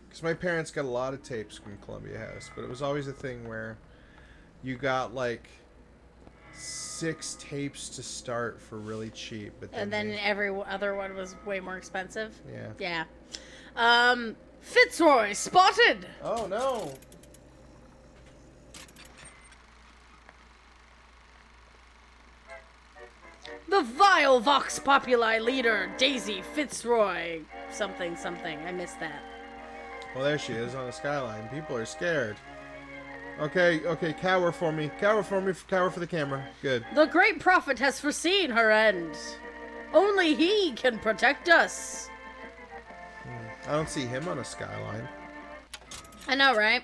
Because my parents got a lot of tapes from Columbia House, but it was always a thing where you got like 6 tapes to start for really cheap, but And then every other one was way more expensive. yeah. Yeah. Fitzroy spotted! Oh no. The vile Vox Populi leader, Daisy Fitzroy. Something, something. I missed that. Well, there she is on the skyline. People are scared. Okay, cower for me. Cower for me. Cower for the camera. Good. The great prophet has foreseen her end. Only he can protect us. I don't see him on a skyline. I know, right?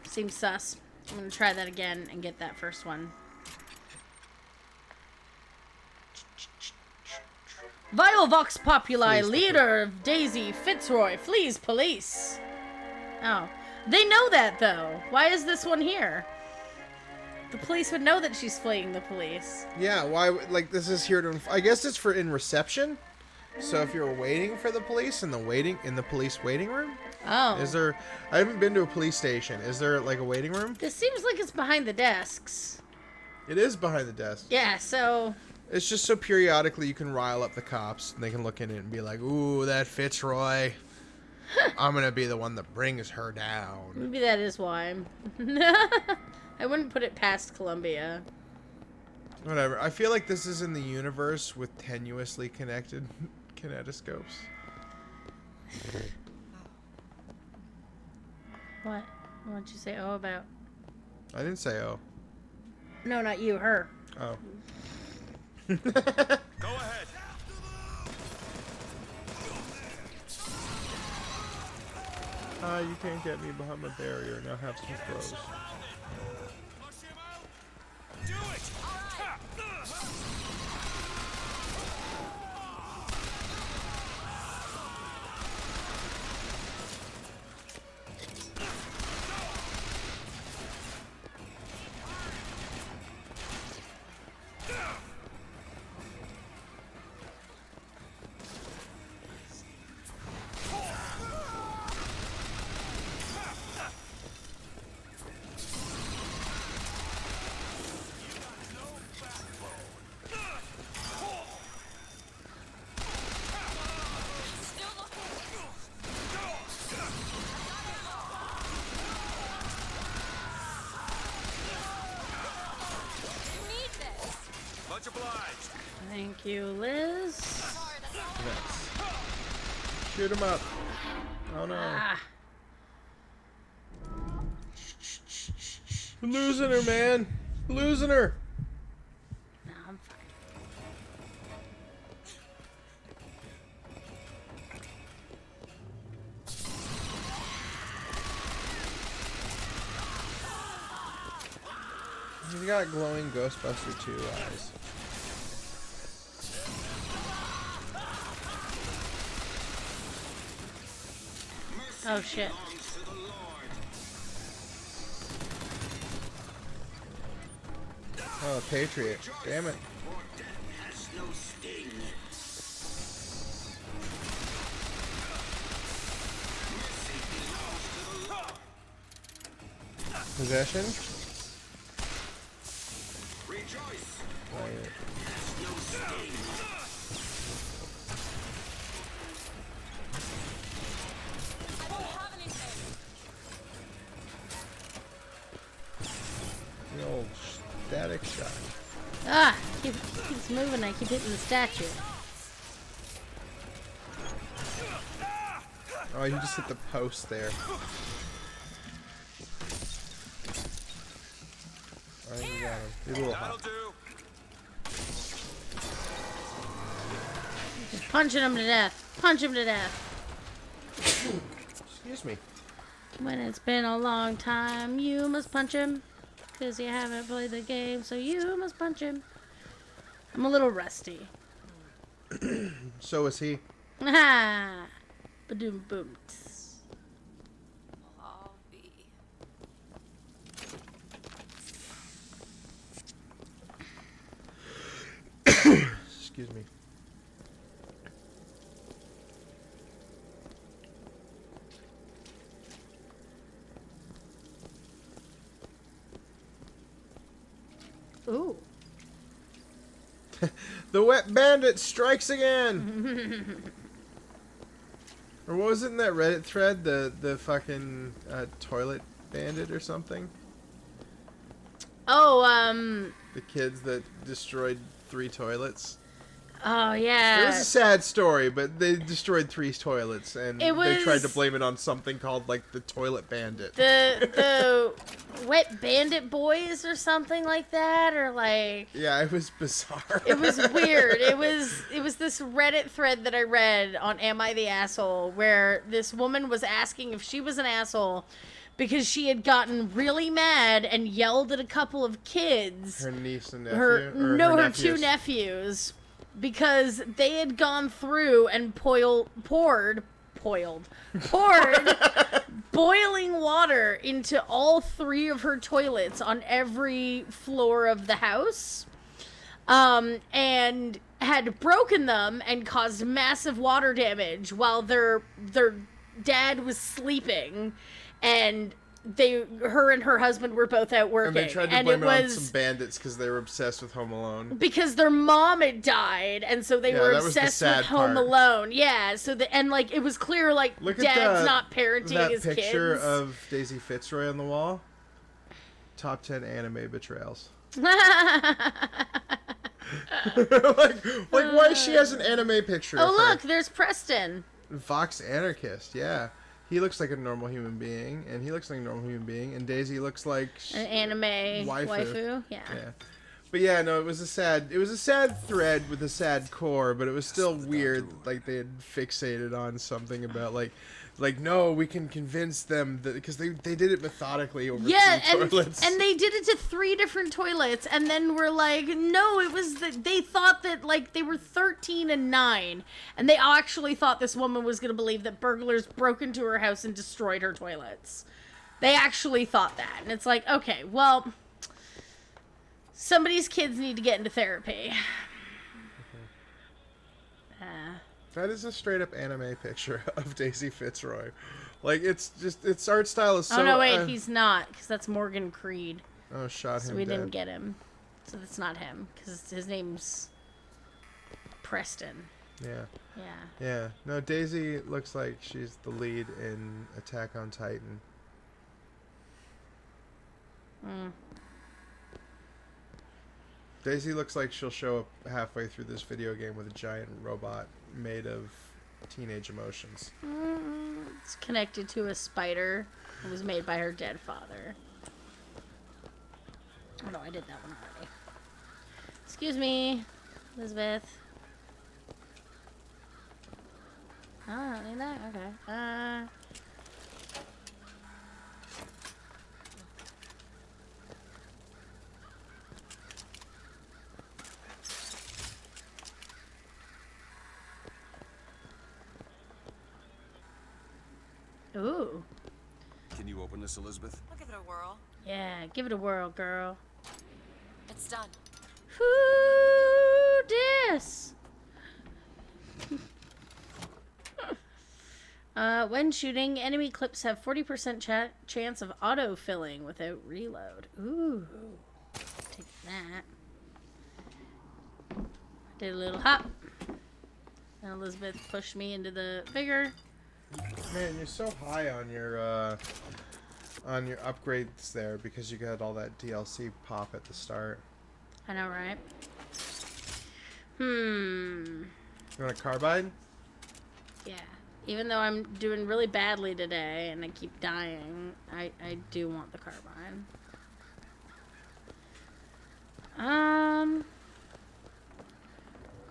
Seems sus. I'm gonna try that again and get that first one. Vile Vox Populi, leader of Daisy Fitzroy, flees police. Oh. They know that, though. Why is this one here? The police would know that she's fleeing the police. Yeah, why? Like, this is here to... I guess it's for in reception. So if you're waiting for the police in the police waiting room? Oh. Is there... I haven't been to a police station. Is there, like, a waiting room? This seems like it's behind the desks. It is behind the desk. Yeah, so... It's just so periodically you can rile up the cops, and they can look in it and be like, ooh, that Fitzroy. I'm gonna be the one that brings her down. Maybe that is why. I wouldn't put it past Columbia. Whatever. I feel like this is in the universe with tenuously connected kinetoscopes. What? What'd you say oh about? I didn't say oh. No, not you, her. Oh. Go ahead. You can't get me behind my barrier. Now have some throws. Do it! Thank you, Liz. Nice. Shoot him up. Oh no. Ah. We're losing her, man. Losing her. No, I'm fine. He's got glowing Ghostbuster 2 eyes. Oh shit. Oh, Patriot. Damn it. Possession? Right. The old static shock. Ah, keeps moving. I keep hitting the statue. Oh, you just hit the post there. Oh, you got him. You're a little hot. Just punching him to death. Punch him to death. Excuse me. When it's been a long time, you must punch him. Because you haven't played the game, so you must punch him. I'm a little rusty. So is he. Ha! Ba-doom boom. I'll be. Excuse me. Ooh. The wet bandit strikes again. Or what was it in that Reddit thread? The fucking toilet bandit or something? Oh, The kids that destroyed 3 toilets. Oh, It yeah. was a sad story, but they destroyed 3 toilets, and It they tried to was- blame it on something called, like, the toilet bandit. The Wet Bandit Boys or something like that, or like... Yeah, it was bizarre. It was weird. It was this Reddit thread that I read on Am I the Asshole, where this woman was asking if she was an asshole because she had gotten really mad and yelled at a couple of kids. Her niece and nephew? Her or her 2 nephews, because they had gone through and poured boiling water into all 3 of her toilets on every floor of the house, and had broken them and caused massive water damage while their dad was sleeping, and her and her husband were both out working. And they tried to blame it on some bandits because they were obsessed with Home Alone. Because their mom had died, and so they were that was the obsessed sad with Home part. Alone. Yeah, so it was clear, like, Look Dad's at not parenting that his picture kids. of Daisy Fitzroy on the wall. Top 10 anime betrayals. like why she has an anime picture Oh, of her. look, there's Preston. Vox Anarchist, yeah. He looks like a normal human being, and he looks like a normal human being, and Daisy looks like An anime waifu. Yeah. But yeah, no, it was a sad thread with a sad core, but it was still weird. Like they had fixated on something about like no, we can convince them that because they did it methodically over 3 toilets. And they did it to 3 different toilets, and then we're like, no, it was that they thought that like they were 13 and 9, and they actually thought this woman was gonna believe that burglars broke into her house and destroyed her toilets. They actually thought that, and it's like, okay, well, somebody's kids need to get into therapy. That is a straight up anime picture of Daisy Fitzroy. Like its art style is so. Oh no, wait, he's not, because that's Morgan Creed. Oh, shot him. So we dead. didn't get him. So that's not him, because his name's Preston. Yeah. Yeah. Yeah. No, Daisy looks like she's the lead in Attack on Titan. Daisy looks like she'll show up halfway through this video game with a giant robot made of teenage emotions. It's connected to a spider. It was made by her dead father. Oh no, I did that one already. Excuse me, Elizabeth. Oh, I don't need that? Okay. Ooh. Can you open this, Elizabeth? I'll give it a whirl. Yeah, give it a whirl, girl. It's done. Who dis? When shooting, enemy clips have 40% chance of auto-filling without reload. Ooh. Take that. Did a little hop. And Elizabeth pushed me into the figure. Man, you're so high on your upgrades there because you got all that DLC pop at the start. I know, right? You want a carbide? Yeah. Even though I'm doing really badly today and I keep dying, I do want the carbine.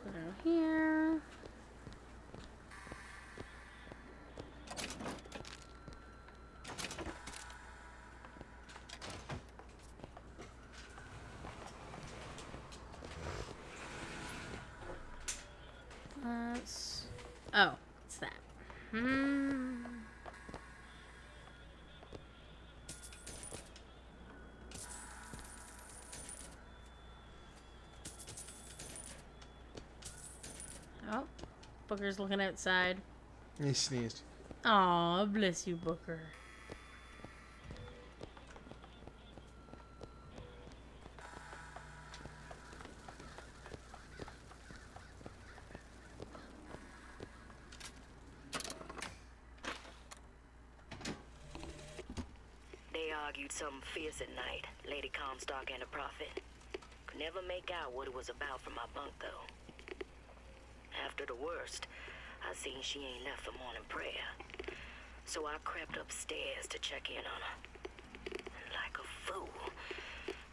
Put it out here. Oh, it's that. Oh, Booker's looking outside. He sneezed. Aw, bless you, Booker. They argued something fierce at night, Lady Comstock and the Prophet. Could never make out what it was about from my bunk, though. After the worst, I seen she ain't left for morning prayer. So I crept upstairs to check in on her. And like a fool,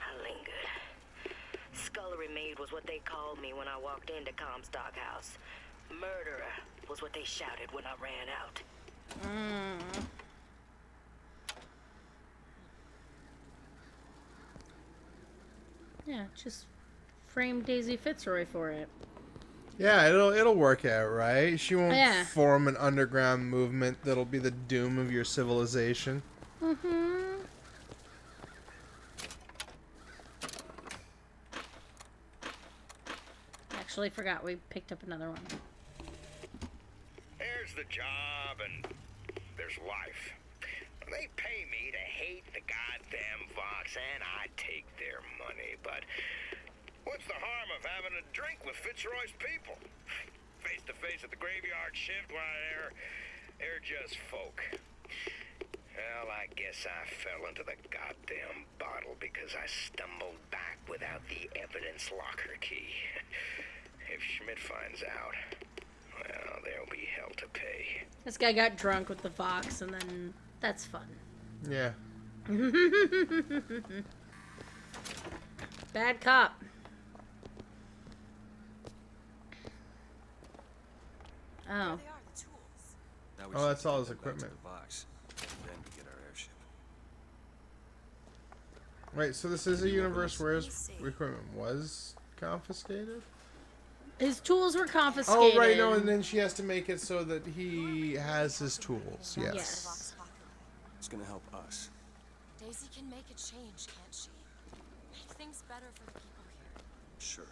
I lingered. Scullery maid was what they called me when I walked into Comstock House. Murderer was what they shouted when I ran out. Yeah, just frame Daisy Fitzroy for it. Yeah, it'll work out, right? She won't Yeah. form an underground movement that'll be the doom of your civilization. Actually, forgot we picked up another one. There's the job and there's life. They pay me to hate the goddamn Vox and I take their money, but what's the harm of having a drink with Fitzroy's people? Face to face at the graveyard shift, why, they're just folk. Well, I guess I fell into the goddamn bottle because I stumbled back without the evidence locker key. If Schmidt finds out, well, there'll be hell to pay. This guy got drunk with the Vox, and then that's fun. Yeah. Bad cop. Oh. There they are, the tools. Now we Oh, should that's all get his them back to equipment. the box. Then we get our airship. Wait, so this is a universe where his Let me see. equipment was confiscated? His tools were confiscated. Oh, right, no, and then she has to make it so that he has his tools. Yes. Yes. Vox Populi. It's gonna help us. Daisy can make a change, can't she? Make things better for the people here. Sure.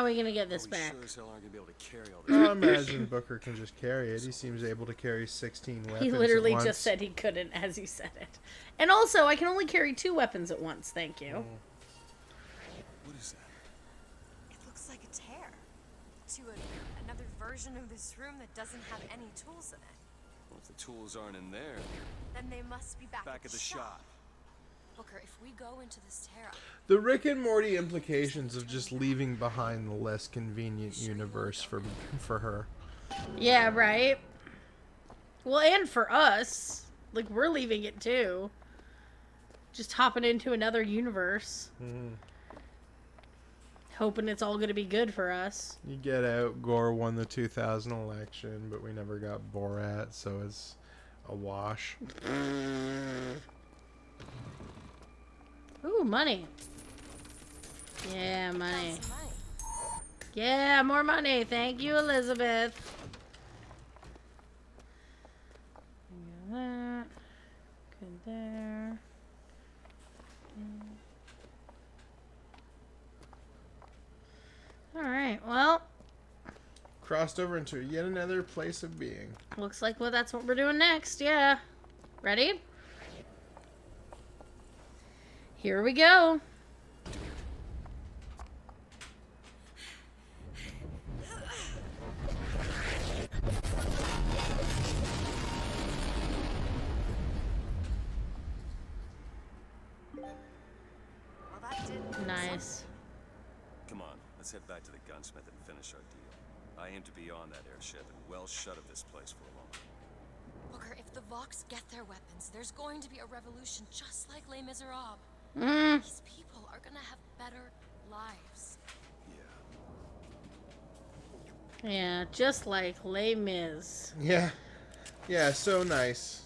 we gonna get this back? Sure as hell aren't gonna be able to carry all I this. imagine Booker can just carry it. He seems able to carry 16 weapons He literally at once. just said he couldn't as you said it. And also, I can only carry 2 weapons at once, thank you. What is that? It looks like a tear to another version of this room that doesn't have any tools in it. Well, if the tools aren't in there, Then they must be back back at the shop. Booker, if we go into this tear, The Rick and Morty implications of just leaving behind the less convenient universe for her. Yeah, right? Well, and for us. Like, we're leaving it too. Just hopping into another universe. Hoping it's all gonna be good for us. You get out, Gore won the 2000 election, but we never got Borat, so it's a wash. Ooh, money. Yeah, money. some money. Yeah, more money. Thank you, Elizabeth. Got that. Good there. Alright, well, Crossed over into yet another place of being. looks like that's what we're doing next. Yeah. Ready? Here we go. Well, that did Nice. Come on, let's head back to the gunsmith and finish our deal. I aim to be on that airship and well shut of this place for a moment. Booker, if the Vox get their weapons, there's going to be a revolution just like Les Miserables. These people are gonna have better lives. Yeah. Yeah, just like Les Mis. Yeah. Yeah, so nice.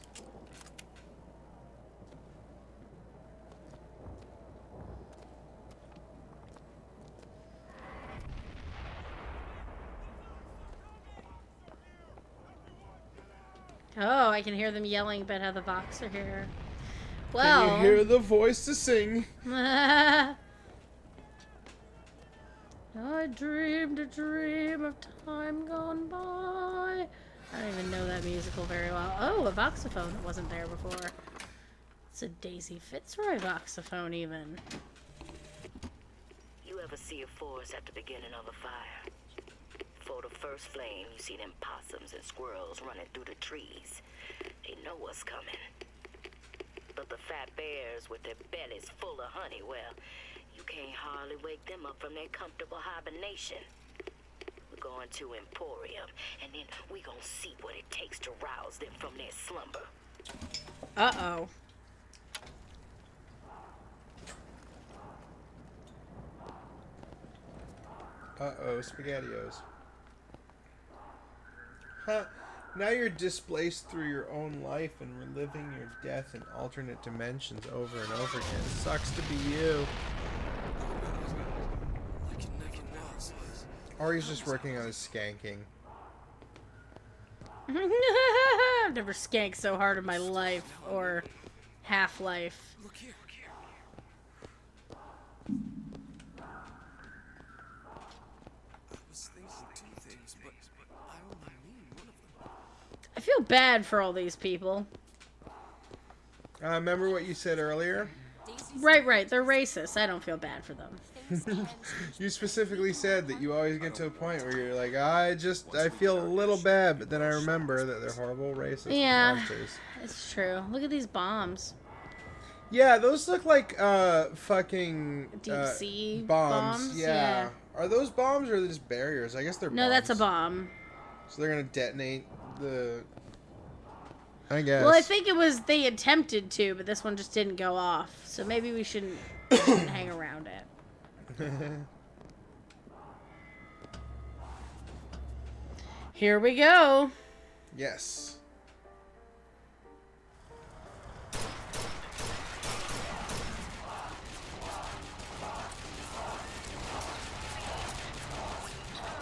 Oh, I can hear them yelling about how the Vox are here. Well, Can you hear the voice to sing? I dreamed a dream of time gone by. I don't even know that musical very well. Oh, a voxophone that wasn't there before. It's a Daisy Fitzroy voxophone, even. You ever see a forest at the beginning of a fire? For the first flame, you see them possums and squirrels running through the trees. They know what's coming. But the fat bears with their bellies full of honey, well, you can't hardly wake them up from their comfortable hibernation. We're going to Emporium, and then we gonna see what it takes to rouse them from their slumber. Uh-oh. Uh-oh, SpaghettiOs. Huh. Now you're displaced through your own life and reliving your death in alternate dimensions over and over again. Sucks to be you. Like it never was. Or he's just working on his skanking. I've never skanked so hard in my life, or half-life. Look here. I was thinking 2 things, but I only mean one of them. I feel bad for all these people. Remember what you said earlier? Right, they're racist. I don't feel bad for them. You specifically said that you always get to a point where you're like, I feel a little bad, but then I remember that they're horrible racist Yeah. monsters. It's true. Look at these bombs. Yeah, those look like fucking Deep sea bombs. bombs? Yeah. Yeah. Are those bombs or are they just barriers? I guess they're No, bombs. that's a bomb. So they're gonna detonate the. I guess. Well, I think it was they attempted to, but this one just didn't go off. So maybe we shouldn't hang around it. Here we go. Yes.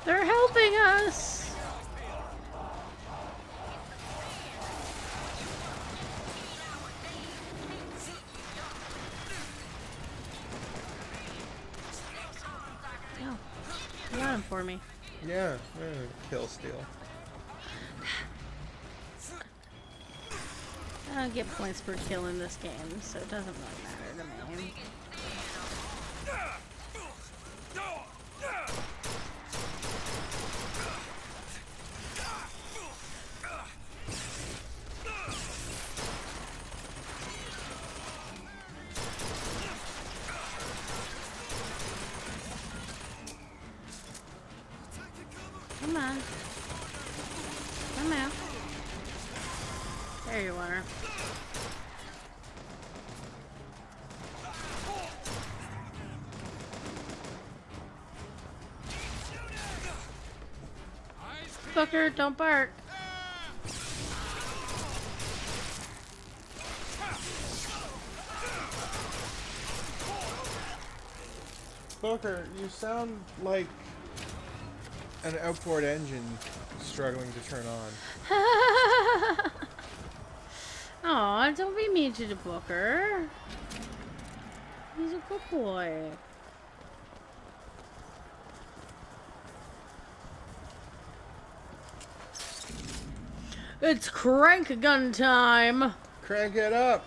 They're helping us. Oh, yeah. them for me. Yeah, kill steal. I don't get points per kill in this game, so it doesn't really matter to me. Come on. Come out. There you are. Booker, don't bark. Booker, you sound like an outboard engine struggling to turn on. Aw, don't be mean to the Booker. He's a good boy. It's crank gun time. Crank it up.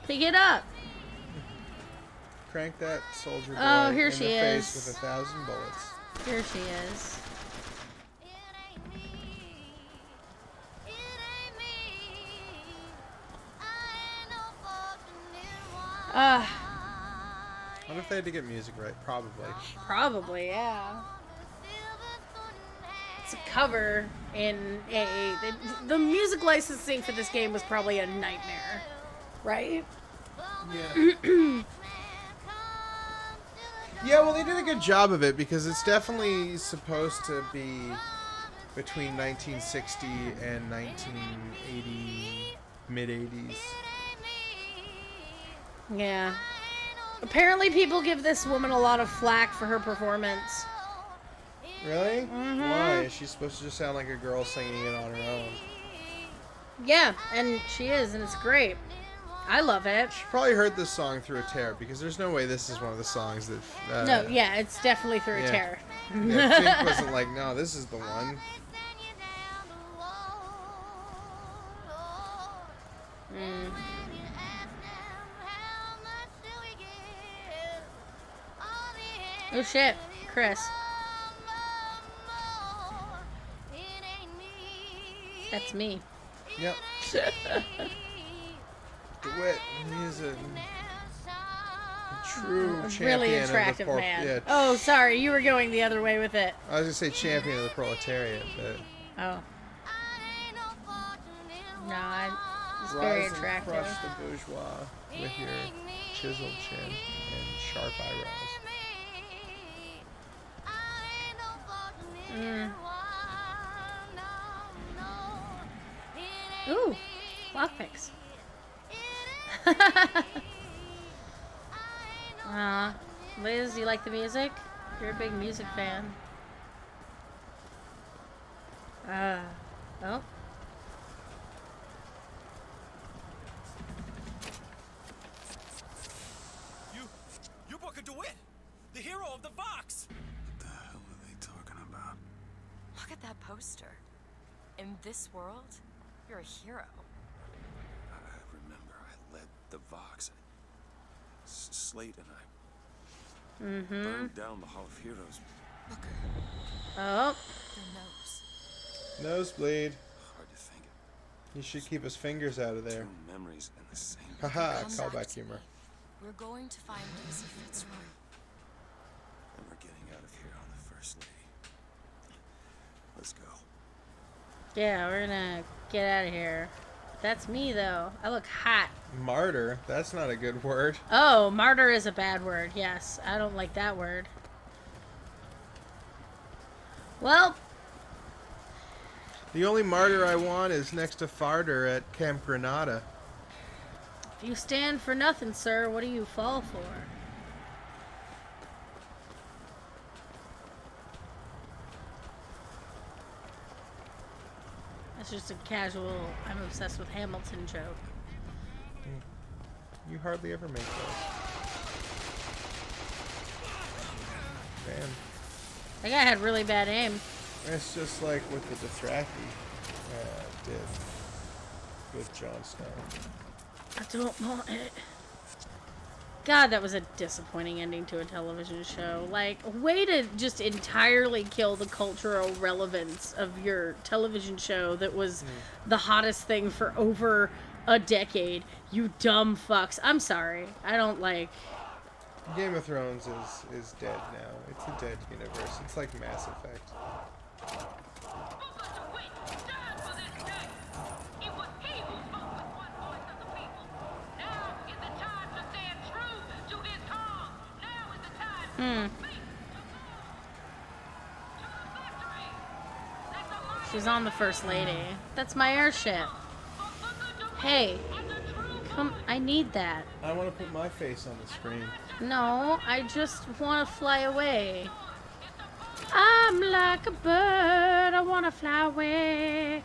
Pick it up. Crank that soldier boy Oh, here in she the is. face with 1,000 bullets. Here she is. What if they had to get music right? Probably. Probably, yeah. It's a cover in the music licensing for this game was probably a nightmare, right? Yeah. Yeah, well, they did a good job of it because it's definitely supposed to be between 1960 and 1980, mid-80s. Yeah. Apparently people give this woman a lot of flack for her performance. Really? Why? Is she supposed to just sound like a girl singing it on her own? Yeah, and she is, and it's great. I love it. She probably heard this song through a tear because there's no way this is one of the songs that... No, yeah, it's definitely through a tear. Yeah, Fink wasn't like, no, this is the one. Oh shit, Chris. That's me. Yep. DeWitt, he's a true champion Really of the attractive man. Yeah, Oh, sorry, you were going the other way with it. I was gonna say champion of the proletariat, but Oh. No, it's very rise and attractive. crush the bourgeois with your chiseled chin and sharp eyebrows. Ooh, lockpicks. Liz, you like the music? You're a big music fan. Oh. You Booker DeWitt, the hero of the Vox. What the hell are they talking about? Look at that poster. In this world, you're a hero. I remember I led the Vox. Slate and I burned down the Hall of Heroes. Booker, Oh. your nose. Nosebleed. Hard to think of. He should keep his fingers out of there. Two memories in the same. Haha, Come back callback to humor. me. We're going to find Daisy Fitzroy. And we're getting out of here on the First Lady. Let's go. Yeah, we're gonna get out of here. That's me, though. I look hot. Martyr? That's not a good word. Oh, martyr is a bad word. Yes, I don't like that word. Well, The only martyr I want is next to Farter at Camp Granada. if you stand for nothing, sir, what do you fall for? That's just a casual, I'm obsessed with Hamilton joke. You hardly ever make those. Damn. That guy had really bad aim. It's just like what the Dothraki did with Jon Snow. I don't want it. God, that was a disappointing ending to a television show. Like, a way to just entirely kill the cultural relevance of your television show that was the hottest thing for over a decade. You dumb fucks. I'm sorry. I don't like... Game of Thrones is dead now. It's a dead universe. It's like Mass Effect. She's on the First Lady. That's my airship. Hey, come, I need that. I want to put my face on the screen. No, I just want to fly away. I'm like a bird, I want to fly away.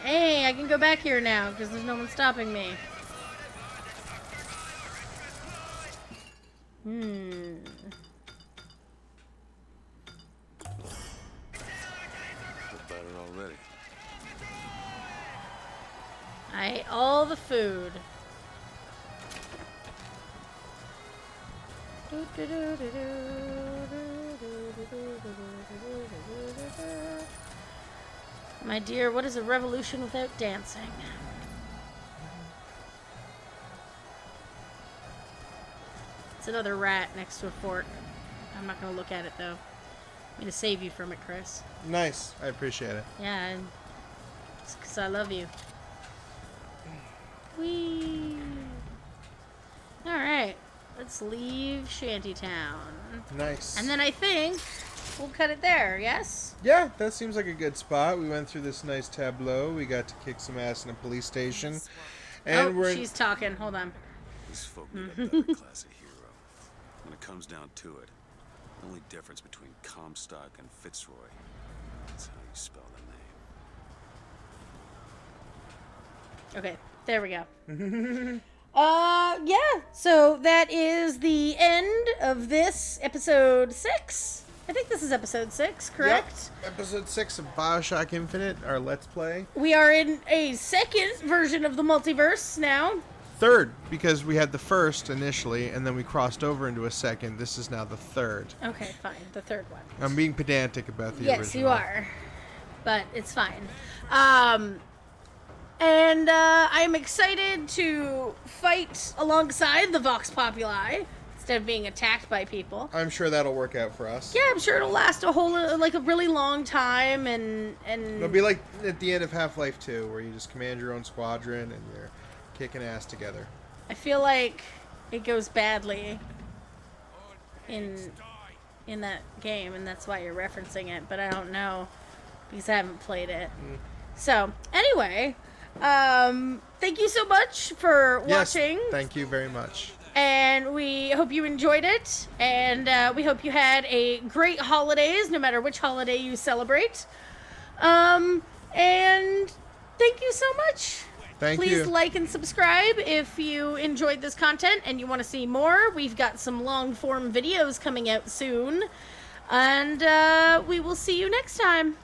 Hey, I can go back here now because there's no one stopping me. Feel better already. I ate all the food. My dear, what is a revolution without dancing? It's another rat next to a fork. I'm not going to look at it, though. I'm going to save you from it, Chris. Nice. I appreciate it. Yeah, and it's because I love you. Whee! Alright, let's leave Shantytown. Nice. And then I think we'll cut it there, yes? Yeah, that seems like a good spot. We went through this nice tableau. We got to kick some ass in a police station. And oh, she's talking. Hold on. These folk need a better class of hero. When it comes down to it, the only difference between Comstock and Fitzroy is how you spell the name. Okay, there we go. Yeah, so that is the end of this episode 6. I think this is episode 6, correct? Yep. Episode 6 of Bioshock Infinite, our Let's Play. We are in a second version of the multiverse now. Third, because we had the first initially, and then we crossed over into a second. This is now the third. Okay, fine. The third one. I'm being pedantic about the original. Yes, you are. But it's fine. And I'm excited to fight alongside the Vox Populi instead of being attacked by people. I'm sure that'll work out for us. Yeah, I'm sure it'll last a really long time, and It'll be like at the end of Half-Life 2, where you just command your own squadron and you're kicking ass together. I feel like it goes badly in that game, and that's why you're referencing it, but I don't know because I haven't played it. So, anyway, thank you so much for watching. Yes, thank you very much. And we hope you enjoyed it, and we hope you had a great holidays, no matter which holiday you celebrate. And thank you so much. Thank you. Please like and subscribe if you enjoyed this content and you want to see more. We've got some long-form videos coming out soon. And we will see you next time.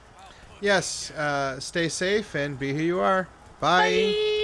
Yes, stay safe and be who you are. Bye. Bye.